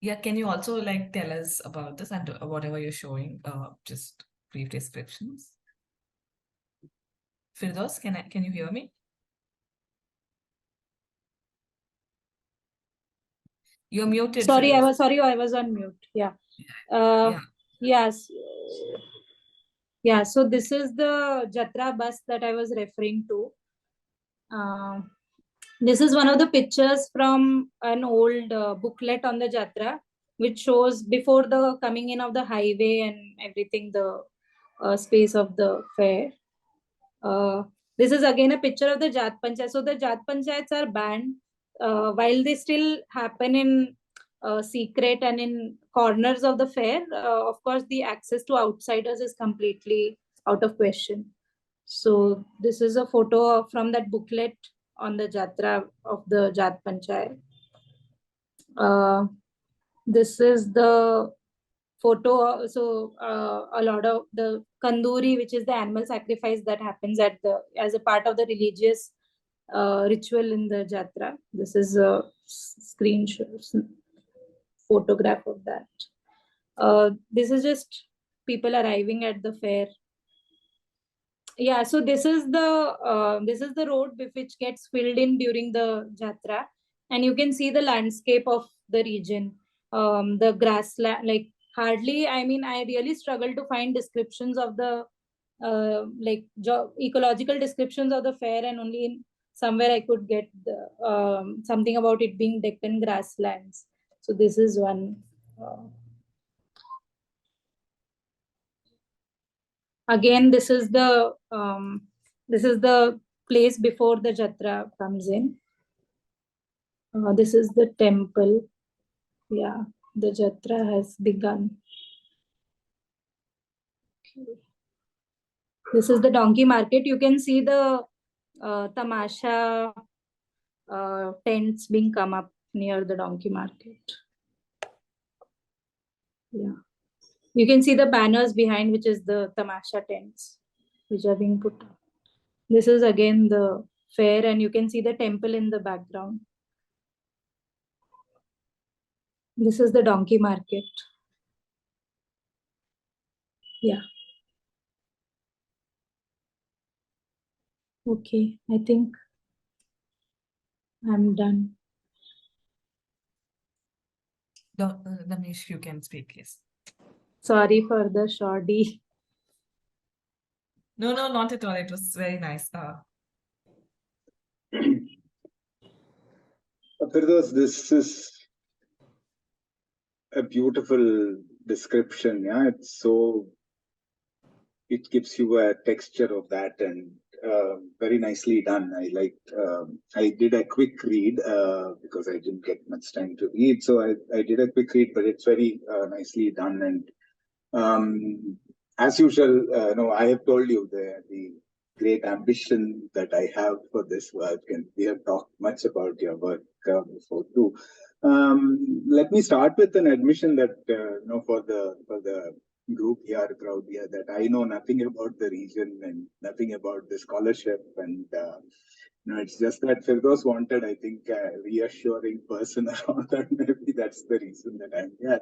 Yeah, can you also tell us about this and whatever you're showing, just brief descriptions? Firdaus, can you hear me? You're muted. Sorry, Firdaus. I was on mute. Yeah. Yeah. Yes. Yeah. So this is the Jatra bus that I was referring to. This is one of the pictures from an old booklet on the Jatra, which shows before the coming in of the highway and everything, the space of the fair. This is again a picture of the Jat Panchayat. So the Jat Panchayats are banned while they still happen in secret and in corners of the fair. Of course, the access to outsiders is completely out of question. So this is a photo from that booklet on the Jatra of the Jat Panchayat. This is the photo. So a lot of the kanduri, which is the animal sacrifice that happens as a part of the religious ritual in the Jatra. This is a photograph of that. This is just people arriving at the fair. Yeah, so this is the road which gets filled in during the Jatra, and you can see the landscape of the region. The grassland, hardly. I mean, I really struggle to find descriptions of the ecological descriptions of the fair, and only somewhere I could get something about it being Deccan grasslands. So this is one. Again, this is the place before the Jatra comes in. This is the temple. Yeah, the Jatra has begun. Okay. This is the donkey market. You can see the Tamasha tents being come up near the donkey market. Yeah. You can see the banners behind, which is the Tamasha tents, which are being put up. This is again the fair, and you can see the temple in the background. This is the donkey market. Yeah. Okay, I think I'm done. Ramesh, you can speak, yes. Sorry for the shoddy. No, not at all. It was very nice. Firdaus, this is a beautiful description. Yeah, it gives you a texture of that, and very nicely done. I did a quick read because I didn't get much time to read, so I did a quick read, but it's very nicely done. And as usual, no, I have told you the great ambition that I have for this work, and we have talked much about your work before too. Let me start with an admission that for the group here, crowd here, that I know nothing about the region and nothing about the scholarship, and it's just that Firdaus wanted, I think, a reassuring person around, and maybe that's the reason that I'm here.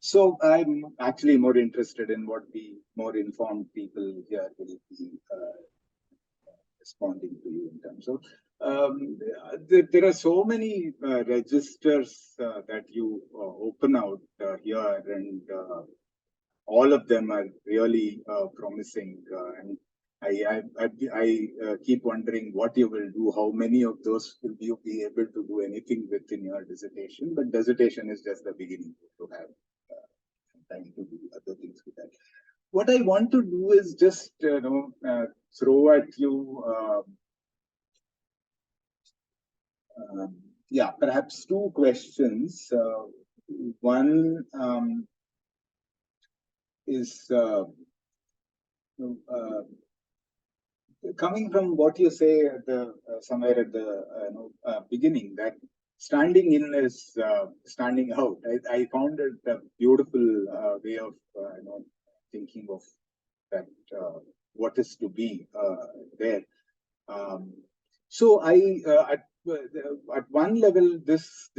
So I'm actually more interested in what the more informed people here will be responding to you in terms of. There are so many registers that you open out here, and all of them are really promising. And I keep wondering what you will do. How many of those will you be able to do anything with in your dissertation? But dissertation is just the beginning to have time to do other things with that. What I want to do is just throw at you. Perhaps two questions. One is coming from what you say at the somewhere at the beginning, that standing in is standing out. I found it a beautiful way of thinking of that what is to be there. So at one level, this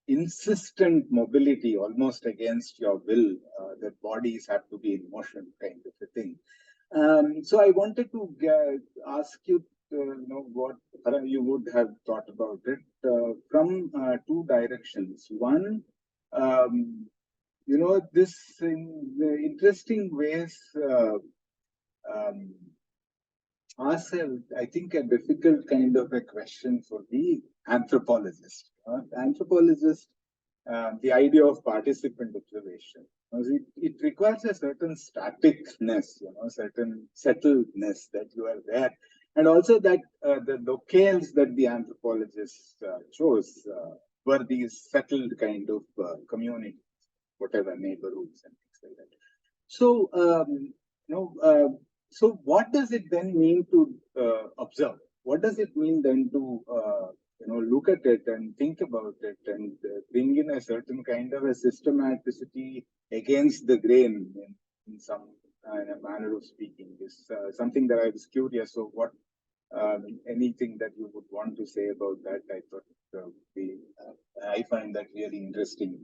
insistent mobility, almost against your will, that bodies have to be in motion, kind of a thing. So I wanted to ask you, what you would have thought about it from two directions. One, this in interesting ways asks, I think, a difficult kind of a question for the anthropologist. Anthropologist, the idea of participant observation. It requires a certain staticness, certain settledness that you are there. And also that the locales that the anthropologists chose were these settled kind of communities, whatever, neighborhoods and things like that. So, so what does it then mean to observe? What does it mean then to look at it and think about it and bring in a certain kind of a systematicity against the grain in some in a manner of speaking? Is something that I was curious. So what anything that you would want to say about that? I thought I find that really interesting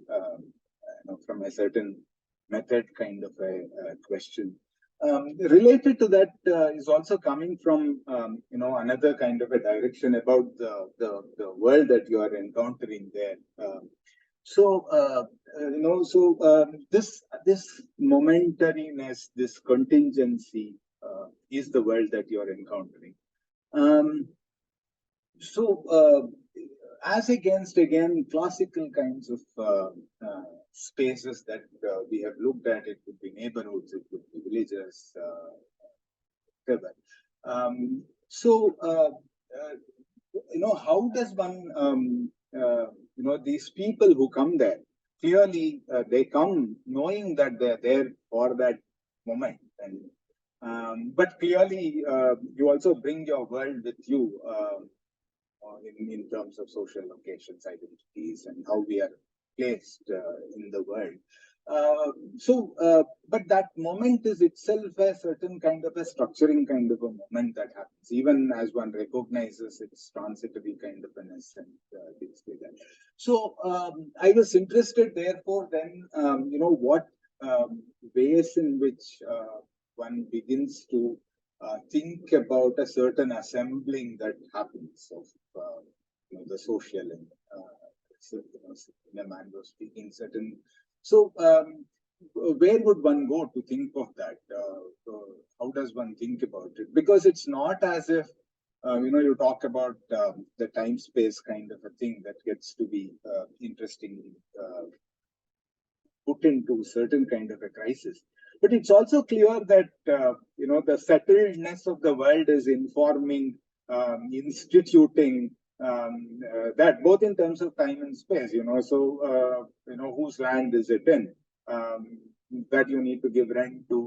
from a certain method kind of a question. Related to that is also coming from another kind of a direction about the world that you are encountering there. This momentariness, this contingency is the world that you are encountering. As against, again, classical kinds of spaces that we have looked at, it could be neighborhoods, it could be villages, whatever. How does one, these people who come there, clearly they come knowing that they're there for that moment. And but clearly, you also bring your world with you in terms of social locations, identities, and how we are placed in the world. But that moment is itself a certain kind of a structuring kind of a moment that happens, even as one recognizes its transitory kind of an essence, things like that. So I was interested, therefore, then, what ways in which one begins to think about a certain assembling that happens of the social and in a manner of speaking certain. So where would one go to think of that? How does one think about it? Because it's not as if you talk about the time space kind of a thing that gets to be interestingly put into certain kind of a crisis. But it's also clear that the settledness of the world is informing, instituting that both in terms of time and space. So whose land is it in? That you need to give rent to,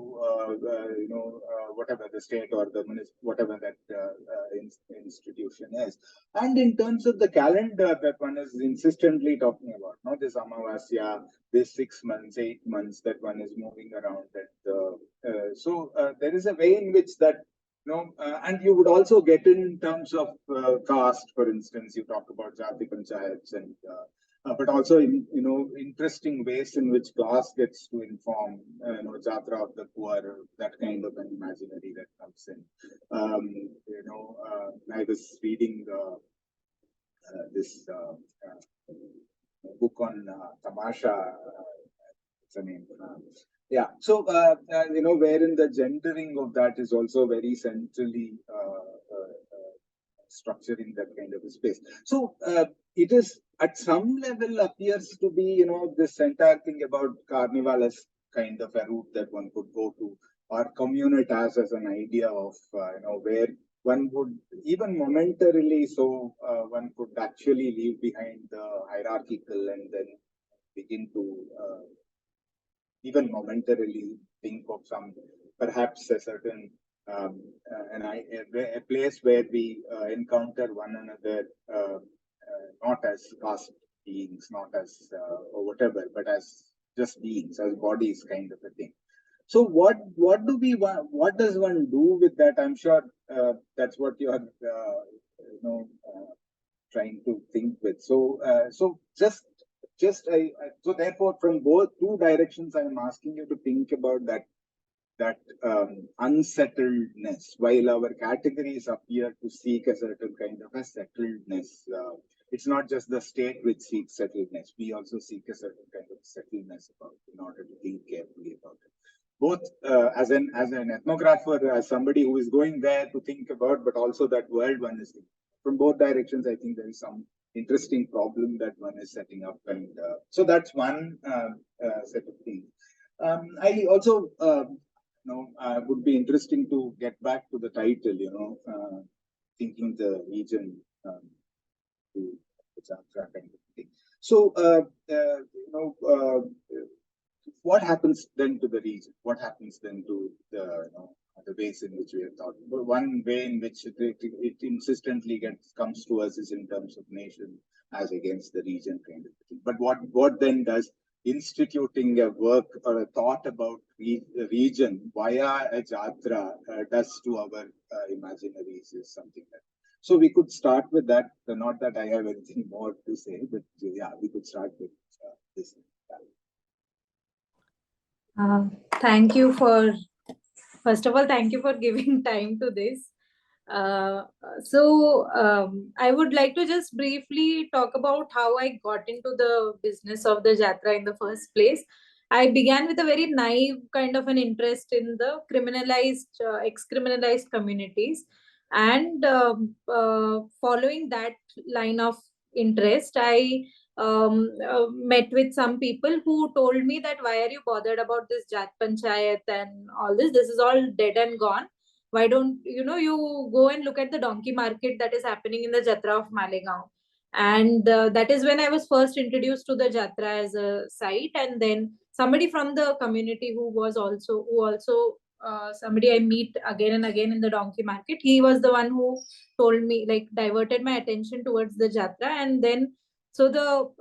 whatever the state or the whatever that institution is. And in terms of the calendar that one is insistently talking about, this Amavasya, this 6 months, 8 months that one is moving around. So there is a way in which that, and you would also get in terms of caste, for instance, you talk about Jati Panchayats and but also in interesting ways in which class gets to inform Jatra of the poor, that kind of an imaginary that comes in. I was reading this book on Tamasha. What's the name? Yeah. So wherein the gendering of that is also very centrally structuring that kind of a space. So it is at some level appears to be, this entire thing about carnival as kind of a route that one could go to, or communitas as an idea of, where one would even momentarily, one could actually leave behind the hierarchical and then begin to even momentarily think of some, perhaps a certain, a place where we encounter one another, not as caste beings, not as whatever, but as just beings, as bodies, kind of a thing. So what does one do with that? I'm sure that's what you are trying to think with. So so therefore from both two directions, I'm asking you to think about that unsettledness. While our categories appear to seek a certain kind of a settledness, it's not just the state which seeks settledness. We also seek a certain kind of settledness in order to think carefully about it. Both as an ethnographer, as somebody who is going there to think about, but also that world one is thinking. From both directions, I think there is some interesting problem that one is setting up, and so that's one set of things. I also would be interesting to get back to the title, thinking the region to the Jatra kind of thing. So, what happens then to the region? What happens then to the ways in which we have thought? One way in which it insistently comes to us is in terms of nation as against the region kind of thing. But what then does instituting a work or a thought about region via a Jatra does to our imaginaries is something that. So we could start with that. Not that I have anything more to say, but yeah, we could start with this. Thank you first of all, thank you for giving time to this. I would like to just briefly talk about how I got into the business of the Jatra in the first place. I began with a very naive kind of an interest in the criminalized, ex-criminalized communities. And following that line of interest, I met with some people who told me that why are you bothered about this Jat Panchayat and all this? This is all dead and gone. Why don't you go and look at the donkey market that is happening in the Jatra of Malegaon? And that is when I was first introduced to the Jatra as a site. And then somebody from the community who also somebody I meet again and again in the donkey market, he was the one who told me, like, diverted my attention towards the Jatra. And then so the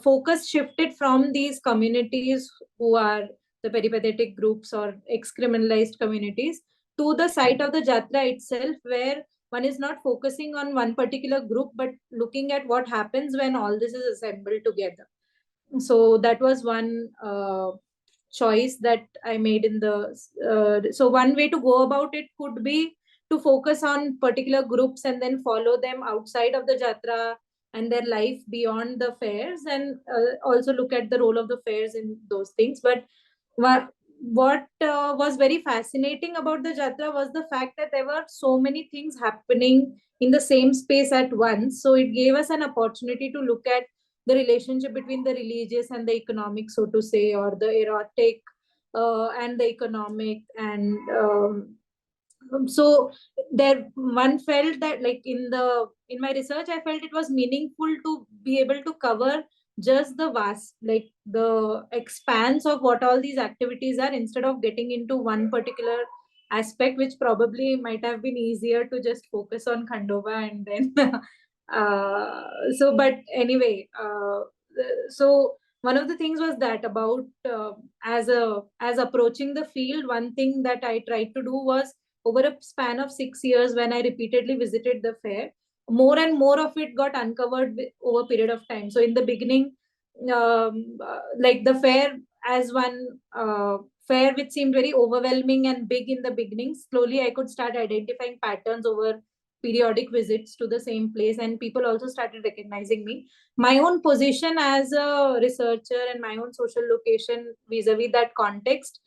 focus shifted from these communities who are the peripatetic groups or ex-criminalized communities to the site of the Jatra itself, where one is not focusing on one particular group, but looking at what happens when all this is assembled together. So that was one choice that I made in the. So one way to go about it could be to focus on particular groups and then follow them outside of the Jatra and their life beyond the fairs, and also look at the role of the fairs in those things. But what was very fascinating about the Jatra was the fact that there were so many things happening in the same space at once. So it gave us an opportunity to look at the relationship between the religious and the economic, so to say, or the erotic and the economic. And so there, one felt that, like, in my research, I felt it was meaningful to be able to cover just the vast, like the expanse of what all these activities are, instead of getting into one particular aspect, which probably might have been easier to just focus on Khandoba and then so. But anyway, so one of the things was that about as approaching the field, one thing that I tried to do was, over a span of 6 years, when I repeatedly visited the fair, more and more of it got uncovered over a period of time. So in the beginning, like the fair as one fair which seemed very overwhelming and big in the beginning, slowly I could start identifying patterns over periodic visits to the same place, and people also started recognizing me. My own position as a researcher and my own social location vis-a-vis that context,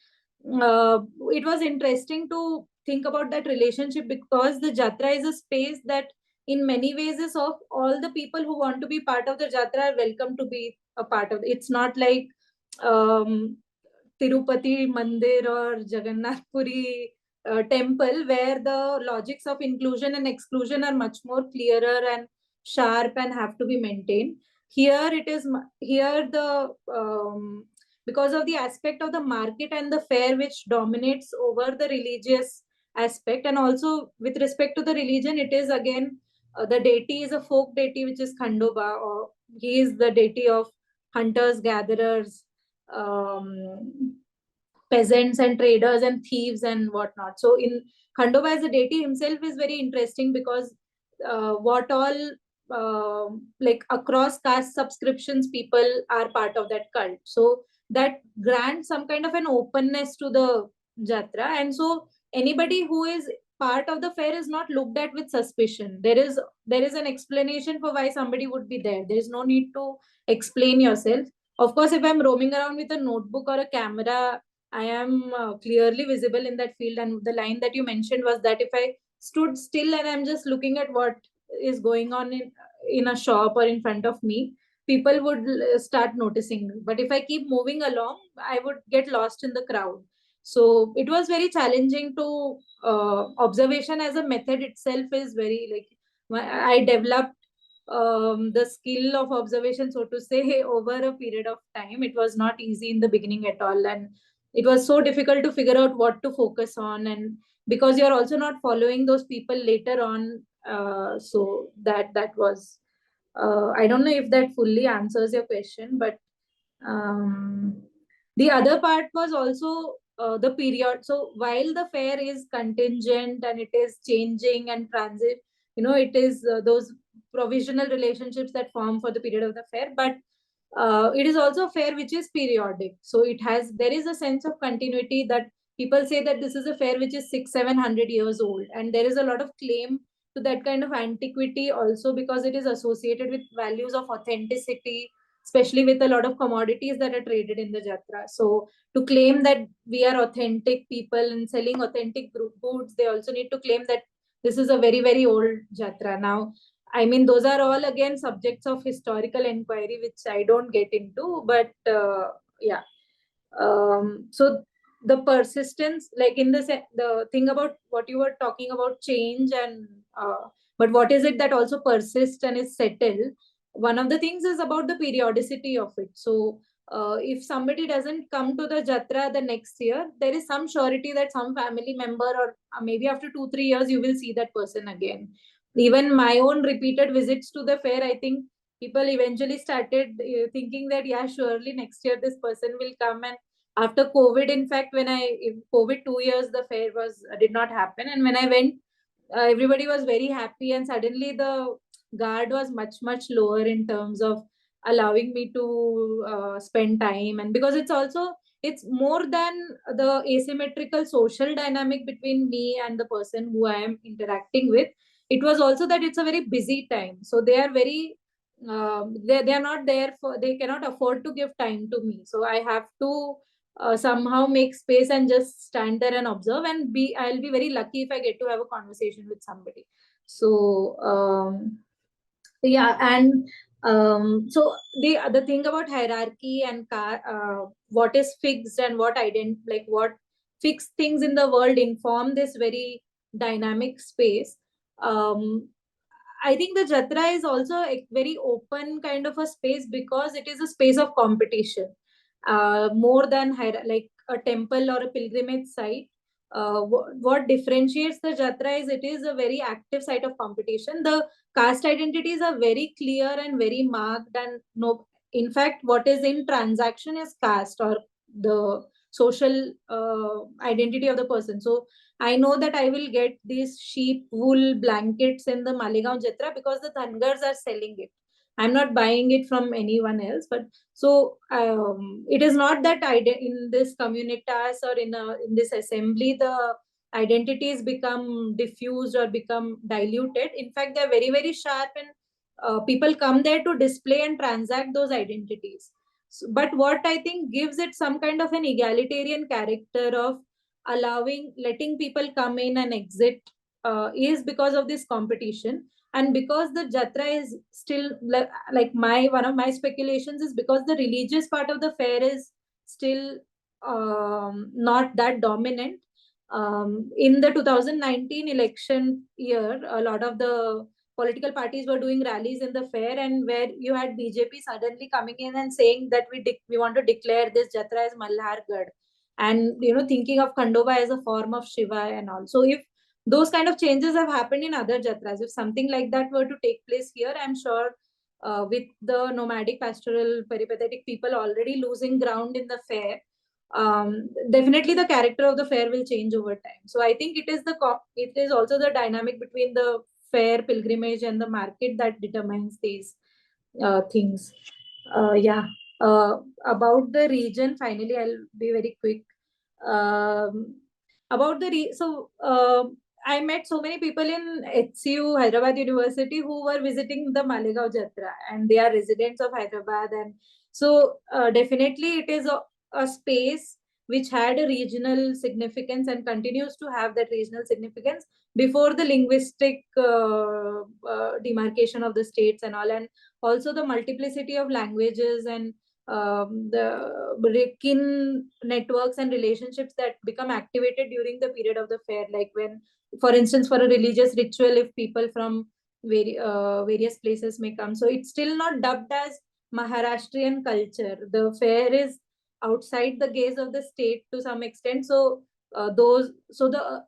it was interesting to think about that relationship, because the Jatra is a space that in many ways is of all the people who want to be part of the Jatra are welcome to be a part of it. It's not like Tirupati Mandir or Jagannath Puri temple, where the logics of inclusion and exclusion are much more clearer and sharp and have to be maintained. Here it is, here the because of the aspect of the market and the fair which dominates over the religious aspect, and also with respect to the religion, it is again the deity is a folk deity, which is Khandoba, or he is the deity of hunters, gatherers, peasants and traders and thieves and whatnot. So in Khandoba as a deity himself is very interesting, because what all like across caste subscriptions people are part of that cult. So that grants some kind of an openness to the Jatra, and so anybody who is part of the fair is not looked at with suspicion. There is an explanation for why somebody would be there. There is no need to explain yourself. Of course, if I'm roaming around with a notebook or a camera, I am clearly visible in that field. And the line that you mentioned was that if I stood still and I'm just looking at what is going on in a shop or in front of me, people would start noticing me. But if I keep moving along, I would get lost in the crowd. So it was very challenging to observation as a method itself is very, like, I developed the skill of observation, so to say, over a period of time. It was not easy in the beginning at all, and it was so difficult to figure out what to focus on, and because you're also not following those people later on, so that was I don't know if that fully answers your question, but the other part was also the period. So while the fair is contingent and it is changing and transit, it is those provisional relationships that form for the period of the fair, but it is also a fair which is periodic. So there is a sense of continuity, that people say that this is a fair which is 600-700 years old, and there is a lot of claim to that kind of antiquity also, because it is associated with values of authenticity, especially with a lot of commodities that are traded in the Jatra. So to claim that we are authentic people and selling authentic goods, they also need to claim that this is a very, very old Jatra. Now, I mean, those are all again subjects of historical inquiry, which I don't get into, but yeah. So the persistence, like in the thing about what you were talking about, change and but what is it that also persists and is settled? One of the things is about the periodicity of it. So if somebody doesn't come to the Jatra the next year, there is some surety that some family member, or maybe after 2-3 years, you will see that person again. Even my own repeated visits to the fair, I think people eventually started thinking that, yeah, surely next year this person will come. And after COVID, in fact, COVID 2 years, the fair did not happen. And when I went, everybody was very happy, and suddenly the guard was much, much lower in terms of allowing me to spend time. And because it's also it's more than the asymmetrical social dynamic between me and the person who I am interacting with. It was also that it's a very busy time, so they are very they are not there for, they cannot afford to give time to me, so I have to somehow make space and just stand there and observe, and I'll be very lucky if I get to have a conversation with somebody. So yeah, and so the other thing about hierarchy and what is fixed and what what fixed things in the world inform this very dynamic space. I think the Jatra is also a very open kind of a space because it is a space of competition, more than like a temple or a pilgrimage site. What differentiates the Jatra is it is a very active site of competition. The caste identities are very clear and very marked, and no, in fact, what is in transaction is caste or the social identity of the person. So I know that I will get these sheep wool blankets in the Malegaon Jatra because the Thangars are selling it. I'm not buying it from anyone else. But so it is not that in this communitas or in this assembly, the identities become diffused or become diluted. In fact, they're very, very sharp, and people come there to display and transact those identities. So, but what I think gives it some kind of an egalitarian character of letting people come in and exit is because of this competition, and because the Jatra is still like one of my speculations is because the religious part of the fair is still not that dominant. In the 2019 election year, a lot of the political parties were doing rallies in the fair, and where you had BJP suddenly coming in and saying that we want to declare this Jatra as Malhargarh, and thinking of Khandoba as a form of Shiva and all. So if those kind of changes have happened in other Jatras, if something like that were to take place here, I'm sure with the nomadic, pastoral, peripatetic people already losing ground in the fair, definitely the character of the fair will change over time. So I think it is also the dynamic between the fair, pilgrimage, and the market that determines these things. Yeah. About the region, finally, I'll be very quick. About I met so many people in HCU, Hyderabad University, who were visiting the Malegaon Jatra, and they are residents of Hyderabad. And so definitely it is a space which had a regional significance and continues to have that regional significance before the linguistic demarcation of the states and all, and also the multiplicity of languages and the kin networks and relationships that become activated during the period of the fair. Like when, for instance, for a religious ritual, if people from various places may come, so it's still not dubbed as Maharashtrian culture. The fair is outside the gaze of the state to some extent. So the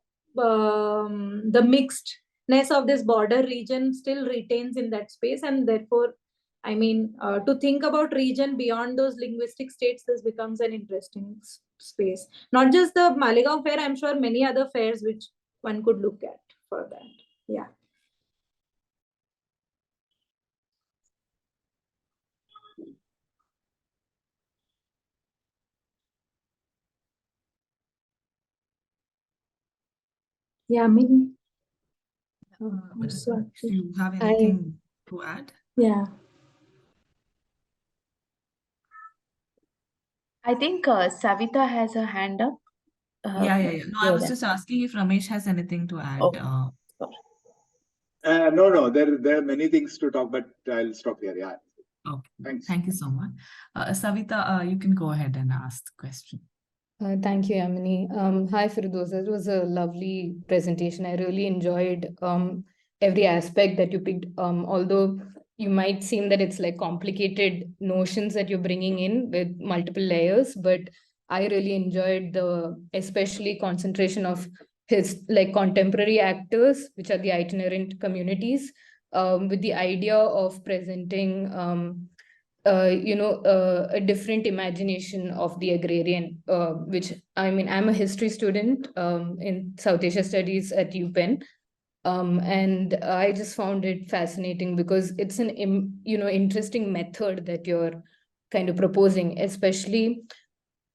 mixedness of this border region still retains in that space, and therefore, I mean, to think about region beyond those linguistic states, this becomes an interesting space. Not just the Malegaon fair, I'm sure many other fairs which one could look at for that. Yeah. Yeah, I mean, if you have anything to add? Yeah. I think Savita has a hand up. Yeah. No, I was just asking if Ramesh has anything to add. Oh. No, there are many things to talk, but I'll stop here. Yeah. Okay. Thanks. Thank you so much. Savita, you can go ahead and ask the question. Thank you, Yamini. Hi, Firdaus. It was a lovely presentation. I really enjoyed every aspect that you picked, although you might seem that it's like complicated notions that you're bringing in with multiple layers, but I really enjoyed the especially concentration of his like contemporary actors, which are the itinerant communities, with the idea of presenting a different imagination of the agrarian, which I mean, I'm a history student in South Asia Studies at UPenn. And I just found it fascinating because it's an interesting method that you're kind of proposing, especially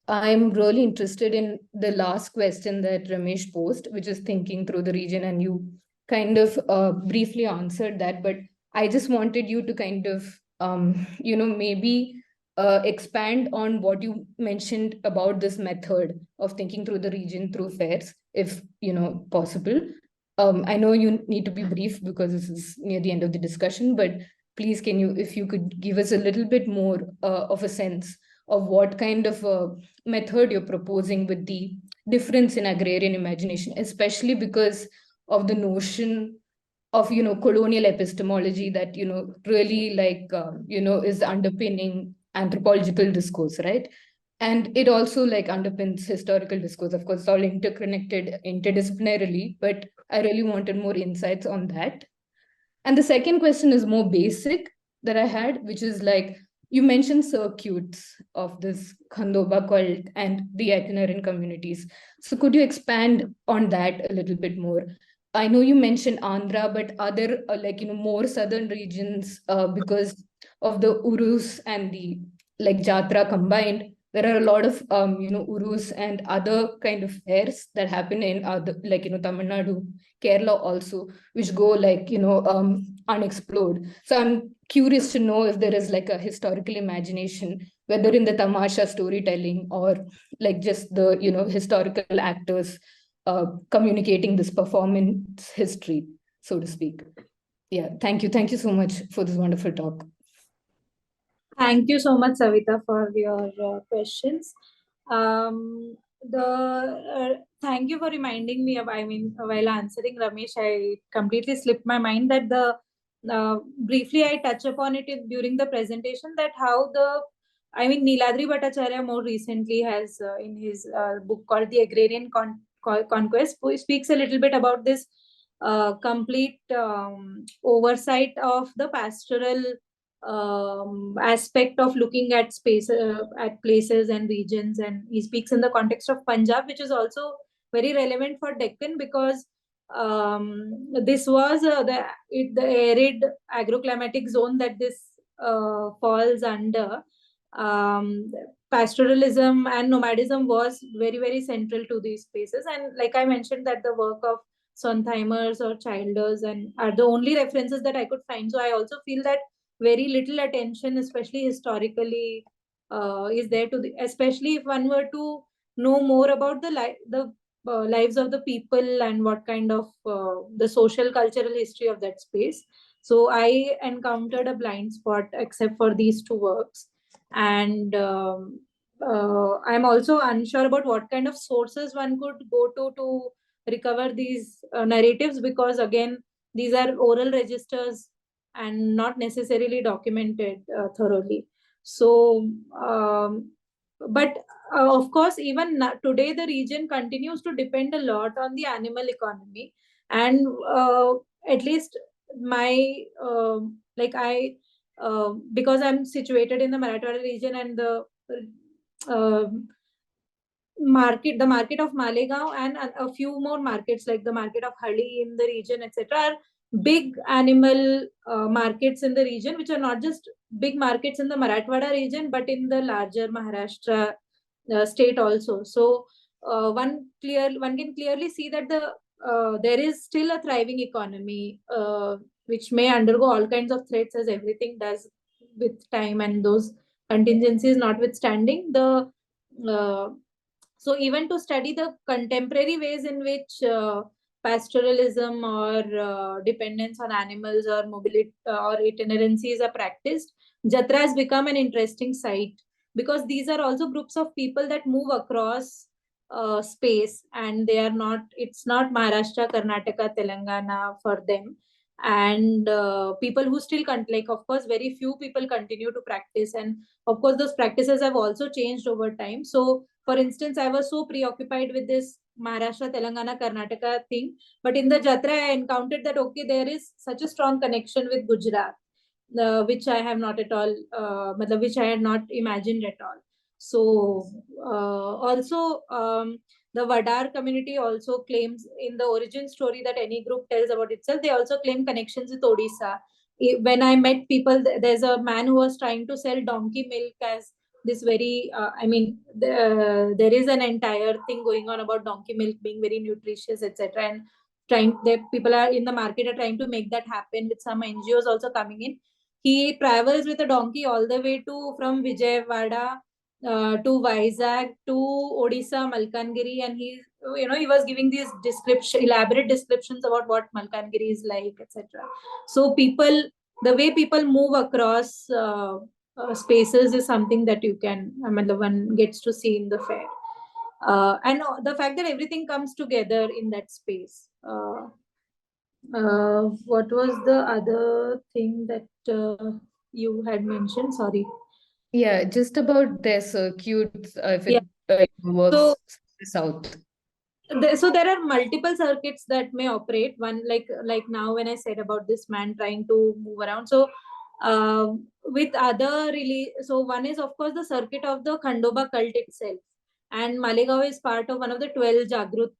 I'm really interested in the last question that Ramesh posed, which is thinking through the region, and you kind of briefly answered that, but I just wanted you to kind of, maybe expand on what you mentioned about this method of thinking through the region through fairs, if, possible. I know you need to be brief because this is near the end of the discussion, but please, if you could give us a little bit more of a sense of what kind of method you're proposing with the difference in agrarian imagination, especially because of the notion of, colonial epistemology that, really is underpinning anthropological discourse, right? And it also like underpins historical discourse. Of course, it's all interconnected interdisciplinarily, but I really wanted more insights on that. And the second question is more basic that I had, which is like, you mentioned circuits of this Khandoba cult and the itinerant communities. So could you expand on that a little bit more? I know you mentioned Andhra, but other more southern regions, because of the Urus and the Jatra combined, there are a lot of Urus and other kind of fairs that happen in other Tamil Nadu, Kerala also, which go unexplored. So I'm curious to know if there is like a historical imagination, whether in the Tamasha storytelling or like just the historical actors communicating this performance history, so to speak. Yeah, thank you so much for this wonderful talk. Thank you so much, Savita, for your questions. Thank you for reminding me of, while answering Ramesh, I completely slipped my mind that briefly I touch upon it during the presentation, that how Niladri Bhattacharya more recently has in his book called The Agrarian Conquest, who speaks a little bit about this complete oversight of the pastoral aspect of looking at space, at places and regions, and he speaks in the context of Punjab, which is also very relevant for Deccan, because this was the arid agroclimatic zone that this falls under. Pastoralism and nomadism was very, very central to these spaces, and like I mentioned, that the work of Sontheimers or Childers and are the only references that I could find. So I also feel that very little attention, especially historically, is there to especially if one were to know more about the lives of the people and what kind of the social cultural history of that space. So I encountered a blind spot except for these two works, and I'm also unsure about what kind of sources one could go to recover these narratives, because again, these are oral registers and not necessarily documented thoroughly. So, but of course, even today, the region continues to depend a lot on the animal economy. And at least my, because I'm situated in the Marathwada region, and the market of Malegaon and a few more markets like the market of Hali in the region, etc., are big animal markets in the region, which are not just big markets in the Marathwada region, but in the larger Maharashtra state also. So one can clearly see that there is still a thriving economy, which may undergo all kinds of threats, as everything does with time, and those contingencies notwithstanding. So even to study the contemporary ways in which pastoralism or dependence on animals or mobility or itinerancies are practiced, Jatra has become an interesting site, because these are also groups of people that move across space, and they are not, it's not Maharashtra, Karnataka, Telangana for them. And people who still of course, very few people continue to practice, and of course those practices have also changed over time. So for instance, I was so preoccupied with this Maharashtra, Telangana, Karnataka thing, but in the Jatra I encountered that okay, there is such a strong connection with Gujarat, which I have not at all, which I had not imagined at all. So also the Vadar community also claims in the origin story that any group tells about itself, they also claim connections with Odisha. When I met people, there's a man who was trying to sell donkey milk as this very, there is an entire thing going on about donkey milk being very nutritious, etc. And people are in the market are trying to make that happen with some NGOs also coming in. He travels with a donkey all the way from Vijayawada to Vizag to Odisha, Malkangiri, and he was giving these elaborate descriptions about what Malkangiri is like, etc. So the way people move across spaces is something that the one gets to see in the fair. And the fact that everything comes together in that space. What was the other thing that you had mentioned? Sorry. Yeah, just about their circuits, if Yeah. it works So, south. So there are multiple circuits that may operate. One like now when I said about this man trying to move around. So with other so one is of course the circuit of the Khandoba cult itself, and Malegaon is part of one of the 12 Jagrut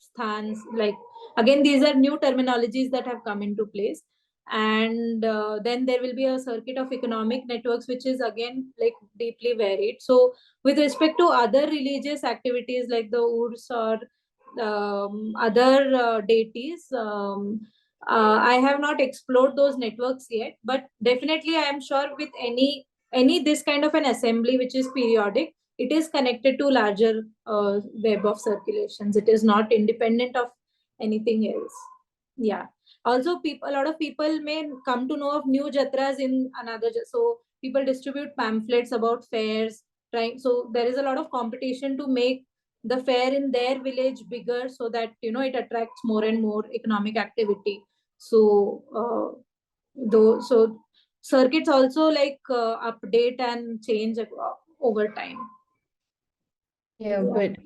sthans. Like again, these are new terminologies that have come into place. And then there will be a circuit of economic networks, which is again like deeply varied. So with respect to other religious activities like the Urs or other deities, I have not explored those networks yet, but definitely I am sure with any this kind of an assembly which is periodic, it is connected to larger web of circulations. It is not independent of anything else. Yeah. Also, a lot of people may come to know of new jatras in another. So people distribute pamphlets about fairs. So there is a lot of competition to make the fair in their village bigger, so that it attracts more and more economic activity. So so circuits also like update and change over time. Yeah, but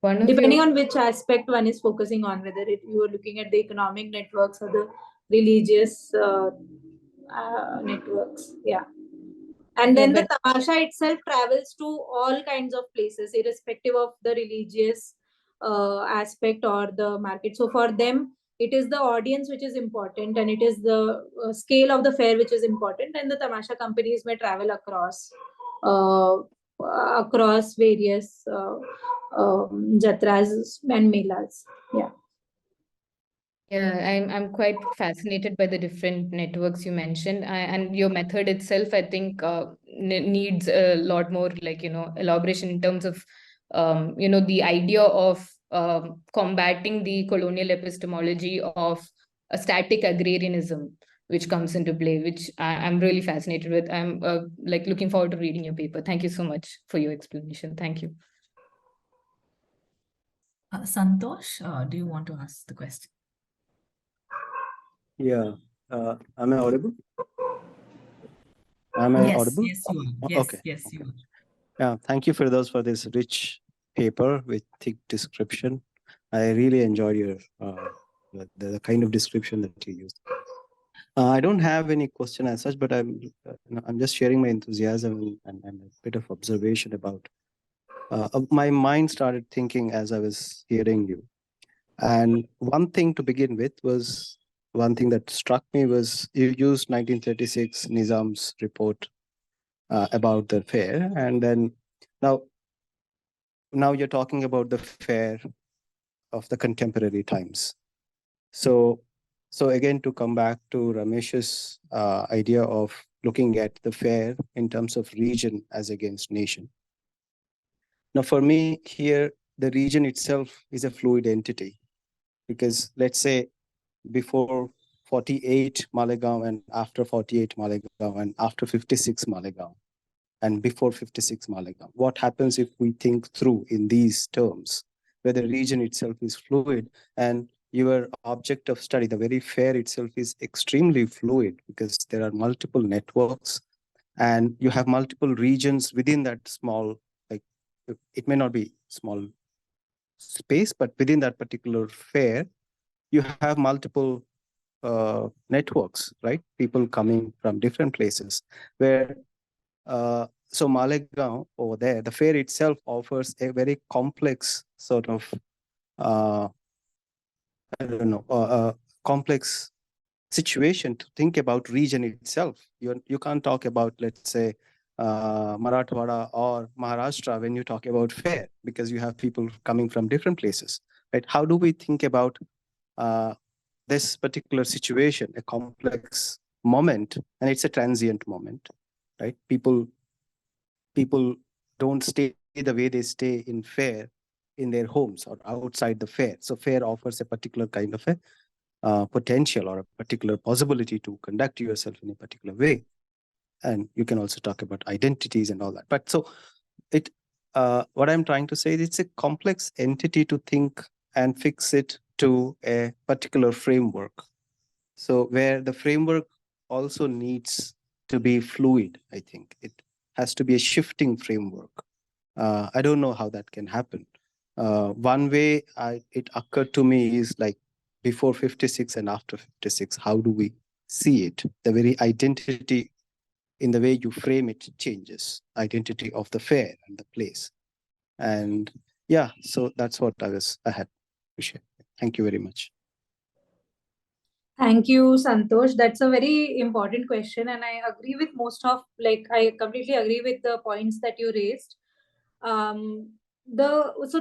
one of Depending your on which aspect one is focusing on, whether you are looking at the economic networks or the religious networks. Yeah. And yeah, then the but tamasha itself travels to all kinds of places, irrespective of the religious aspect or the market. So for them, it is the audience which is important, and it is the scale of the fair which is important. And the tamasha companies may travel uh, across various jatras and melas. Yeah. yeah, I'm quite fascinated by the different networks you mentioned, and your method itself, I think, needs a lot more elaboration in terms of the idea of combating the colonial epistemology of a static agrarianism, which comes into play, which I'm really fascinated with. I'm looking forward to reading your paper. Thank you so much for your explanation. Thank you. Santosh, do you want to ask the question? Yeah. Am I audible? Am I audible? Yes, you are. Yes, Okay. yes, you are. Yeah. Thank you, Firdaus, for this rich paper with thick description. I really enjoyed your the kind of description that you used. I don't have any question as such, but I'm just sharing my enthusiasm and a bit of observation about. My mind started thinking as I was hearing you, and one thing to begin with was one thing that struck me was you used 1936 Nizam's report about the fair, and then now you're talking about the fair of the contemporary times. So again, to come back to Ramesh's idea of looking at the fair in terms of region as against nation. Now, for me here, the region itself is a fluid entity, because let's say before 48 Malegaon and after 48 Malegaon and after 56 Malegaon and before 56 Malegaon. What happens if we think through in these terms, where the region itself is fluid and your object of study, the very fair itself, is extremely fluid, because there are multiple networks and you have multiple regions within that small, like it may not be small space, but within that particular fair, you have multiple networks, right? People coming from different places, where so Malegaon over there, the fair itself offers a very complex sort of complex situation to think about region itself. You can't talk about, let's say, Marathwada or Maharashtra when you talk about fair, because you have people coming from different places, right? How do we think about this particular situation, a complex moment, and it's a transient moment, right? People don't stay the way they stay in fair in their homes or outside the fair. So fair offers a particular kind of a potential or a particular possibility to conduct yourself in a particular way. And you can also talk about identities and all that. But so it, what I'm trying to say is it's a complex entity to think and fix it to a particular framework. So where the framework also needs to be fluid, I think. It has to be a shifting framework. I don't know how that can happen. One way it occurred to me is like before 56 and after 56, how do we see it? The very identity in the way you frame it changes, identity of the fair and the place. And yeah, so that's what I had to share. Thank you very much. Thank you, Santosh. That's a very important question, and I agree with I completely agree with the points that you raised. The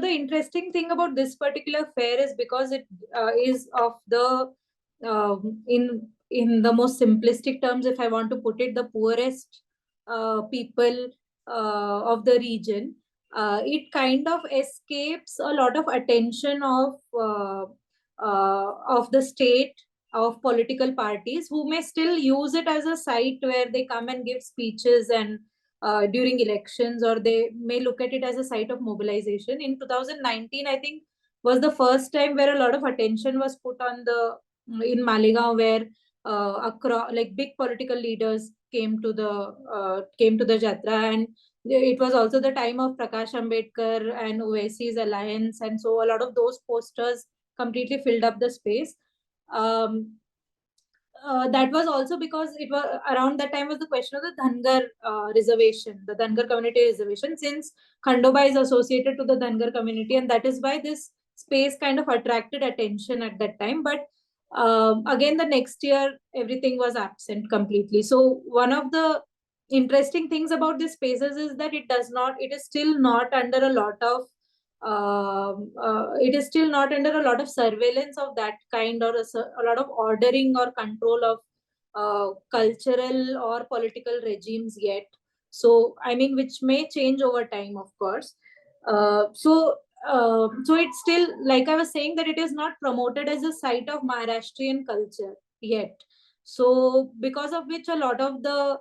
interesting thing about this particular fair is because it is of the in the most simplistic terms, if I want to put it, the poorest people of the region. It kind of escapes a lot of attention of the state, of political parties, who may still use it as a site where they come and give speeches and during elections, or they may look at it as a site of mobilization. In 2019, I think, was the first time where a lot of attention was put on in Malegaon, where across, like, big political leaders came to the Jatra, and it was also the time of Prakash Ambedkar and Oasis Alliance, and so a lot of those posters completely filled up the space. That was also because it was around that time was the question of the Dhangar reservation, the Dhangar community reservation, since Khandoba is associated to the Dhangar community, and that is why this space kind of attracted attention at that time. But again, the next year, everything was absent completely. So one of the interesting things about these spaces is that it is still not under a lot of it is still not under a lot of surveillance of that kind, or a lot of ordering or control of cultural or political regimes yet. So I mean, which may change over time, of course. So it's still, like I was saying, that it is not promoted as a site of Maharashtrian culture yet. So because of which a lot of the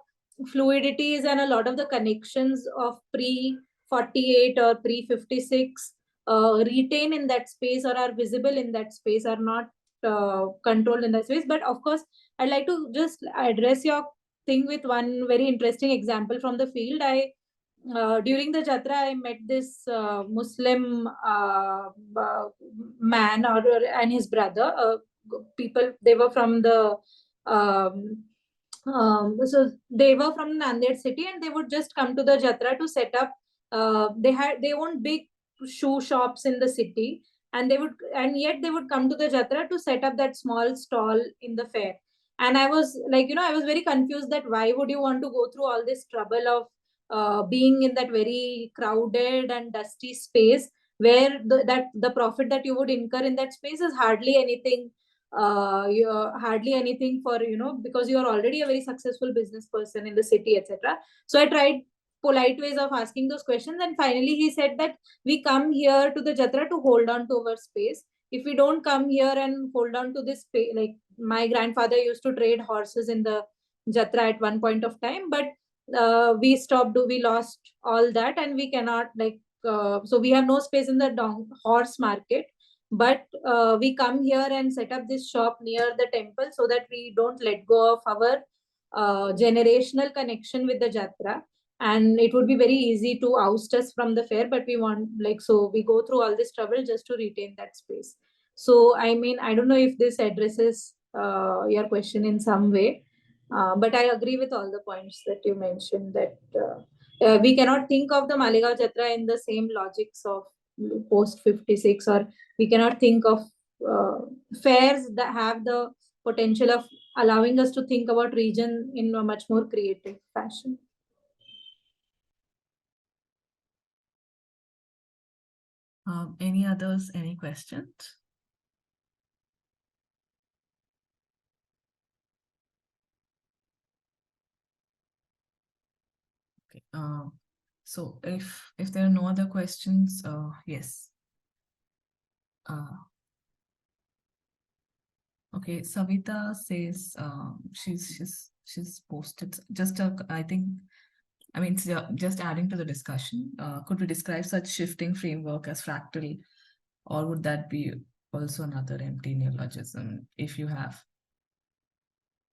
fluidities and a lot of the connections of pre-48 or pre-56 retain in that space, or are visible in that space, are not controlled in that space. But of course, I'd like to just address your thing with one very interesting example from the field. During the Jatra, I met this Muslim man and his brother. People, they were from the so they were from Nanded city, and they would just come to the Jatra to set up. They owned big shoe shops in the city, and yet they would come to the Jatra to set up that small stall in the fair. And I was like, I was very confused that why would you want to go through all this trouble of being in that very crowded and dusty space, where the profit that you would incur in that space is hardly anything for, because you are already a very successful business person in the city, etc. So I tried polite ways of asking those questions, and finally he said that we come here to the Jatra to hold on to our space. If we don't come here and hold on to this space, like my grandfather used to trade horses in the Jatra at one point of time, but we lost all that, and we cannot, so we have no space in the horse market. But we come here and set up this shop near the temple, so that we don't let go of our generational connection with the Jatra. And it would be very easy to oust us from the fair, but so we go through all this trouble just to retain that space. So I mean, I don't know if this addresses your question in some way, but I agree with all the points that you mentioned, that we cannot think of the Malegaon Jatra in the same logics of post 56, or we cannot think of fairs that have the potential of allowing us to think about region in a much more creative fashion. Any others? Any questions? Okay. So if there are no other questions, yes. Okay, Savita says she's posted just I think, I mean, it's just adding to the discussion. Could we describe such shifting framework as fractal, or would that be also another empty neologism? If you have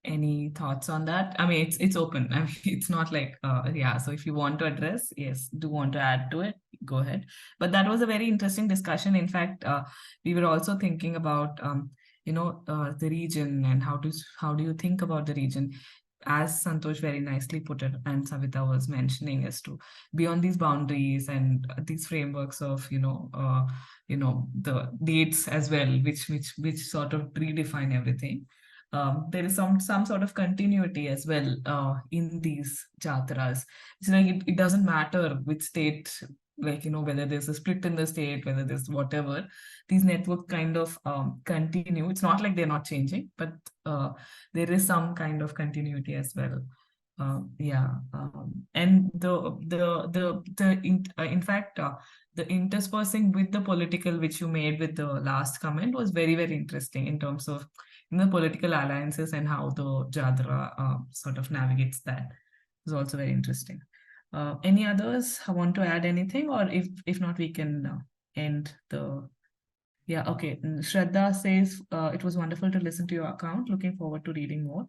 any thoughts on that, I mean, it's open. I mean, it's not like yeah. So if you want to address, yes, do want to add to it, go ahead. But that was a very interesting discussion. In fact, we were also thinking about the region and how do you think about the region, as Santosh very nicely put it, and Savita was mentioning, as to beyond these boundaries and these frameworks of the dates as well, which sort of redefine everything. There is some sort of continuity as well in these jatras. It's like it doesn't matter which state, like whether there's a split in the state, whether there's whatever, these networks kind of continue. It's not like they're not changing, but there is some kind of continuity as well. And in fact, the interspersing with the political, which you made with the last comment, was very, very interesting in terms of political alliances and how the Jatra sort of navigates that. Is also very interesting. Any others want to add anything, or if not, we can end the. Yeah, okay. Shraddha says, it was wonderful to listen to your account. Looking forward to reading more.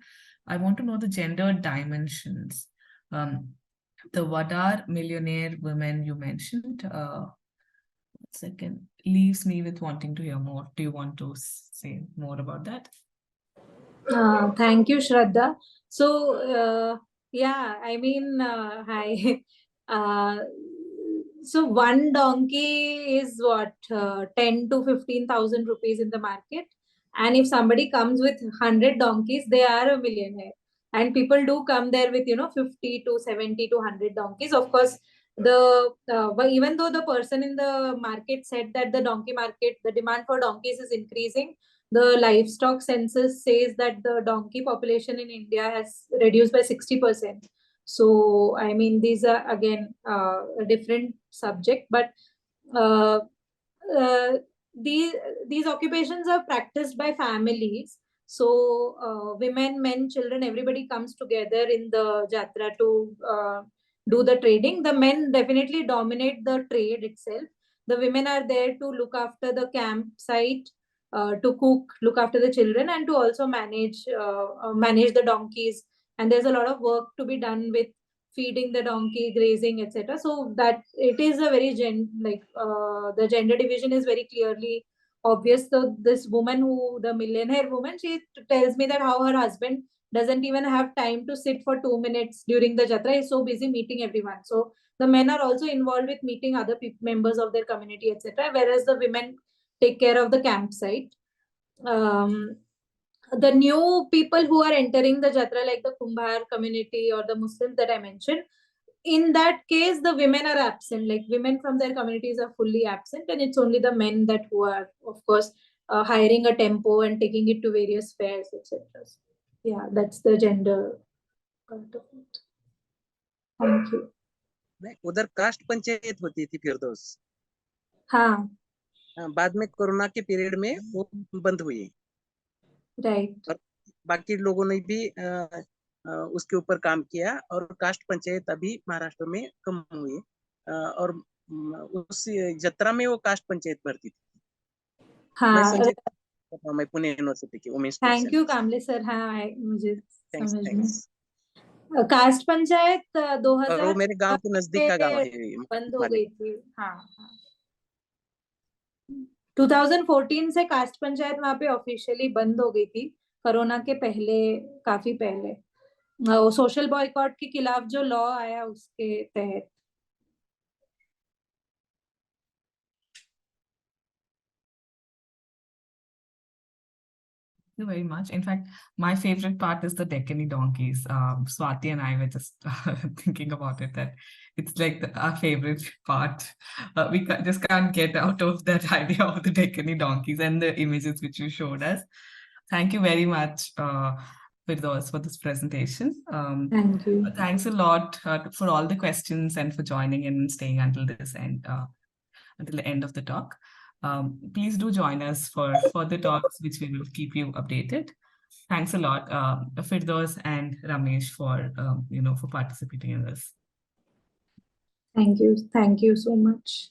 I want to know the gender dimensions. The Vadar millionaire women you mentioned, second, leaves me with wanting to hear more. Do you want to say more about that? Thank you, Shraddha. So, yeah, I mean, hi. So one donkey is what, 10 to 15,000 rupees in the market. And if somebody comes with 100 donkeys, they are a millionaire. And people do come there with, 50 to 70 to 100 donkeys. Of course, but even though the person in the market said that the donkey market, the demand for donkeys is increasing, the livestock census says that the donkey population in India has reduced by 60%. So, I mean, these are again a different subject, but uh, uh, these occupations are practiced by families. So, women, men, children, everybody comes together in the Jatra to do the trading. The men definitely dominate the trade itself. The women are there to look after the campsite, to cook, look after the children, and to also manage the donkeys. And there's a lot of work to be done with feeding the donkey, grazing, etc. So that it is a very the gender division is very clearly obvious. So this woman, the millionaire woman, she tells me that how her husband doesn't even have time to sit for 2 minutes during the jatra. He's so busy meeting everyone. So the men are also involved with meeting other members of their community, etc. Whereas the women take care of the campsite. The new people who are entering the jatra, like the Kumbhar community or the Muslims that I mentioned, in that case, the women are absent. Like women from their communities are fully absent, and it's only the men that who are, of course, hiring a tempo and taking it to various fairs, etc. Yeah, that's the gender part of it. Thank you. उधर cast panchayat होती थी फिरदौस। हाँ, बाद में corona के period में वो बंद हुई। राइट। और बाकी लोगों ने भी उसके ऊपर काम किया, और कास्ट पंचायत अभी महाराष्ट्र में कम हुई। और उस जत्रा में वो कास्ट पंचायत भरती थी। हाँ, मैं पुणे यूनिवर्सिटी की women's. Thank you Kamle sir. हाँ, मुझे समझ में थैंक्स। कास्ट पंचायत 2000 वो मेरे गांव के नजदीक का गांव है, बंद हो गई थी। हाँ, 2014 से कास्ट पंचायत वहां पे ऑफिशियली बंद हो गई थी, कोरोना के पहले, काफी पहले। सोशल बॉयकॉट के खिलाफ जो लॉ आया उसके तहत। you very much. In fact, my favorite part is the Deccan donkeys. Swati and I were just thinking about it, that it's like our favorite part. We just can't get out of that idea of the Deccan donkeys and the images which you showed us. Thank you very much, Firdaus, for this presentation. Thank you. Thanks a lot for all the questions and for joining in and staying until this end, until the end of the talk. Please do join us for further talks, which we will keep you updated. Thanks a lot, Firdaus and Ramesh, for for participating in this. Thank you. Thank you so much.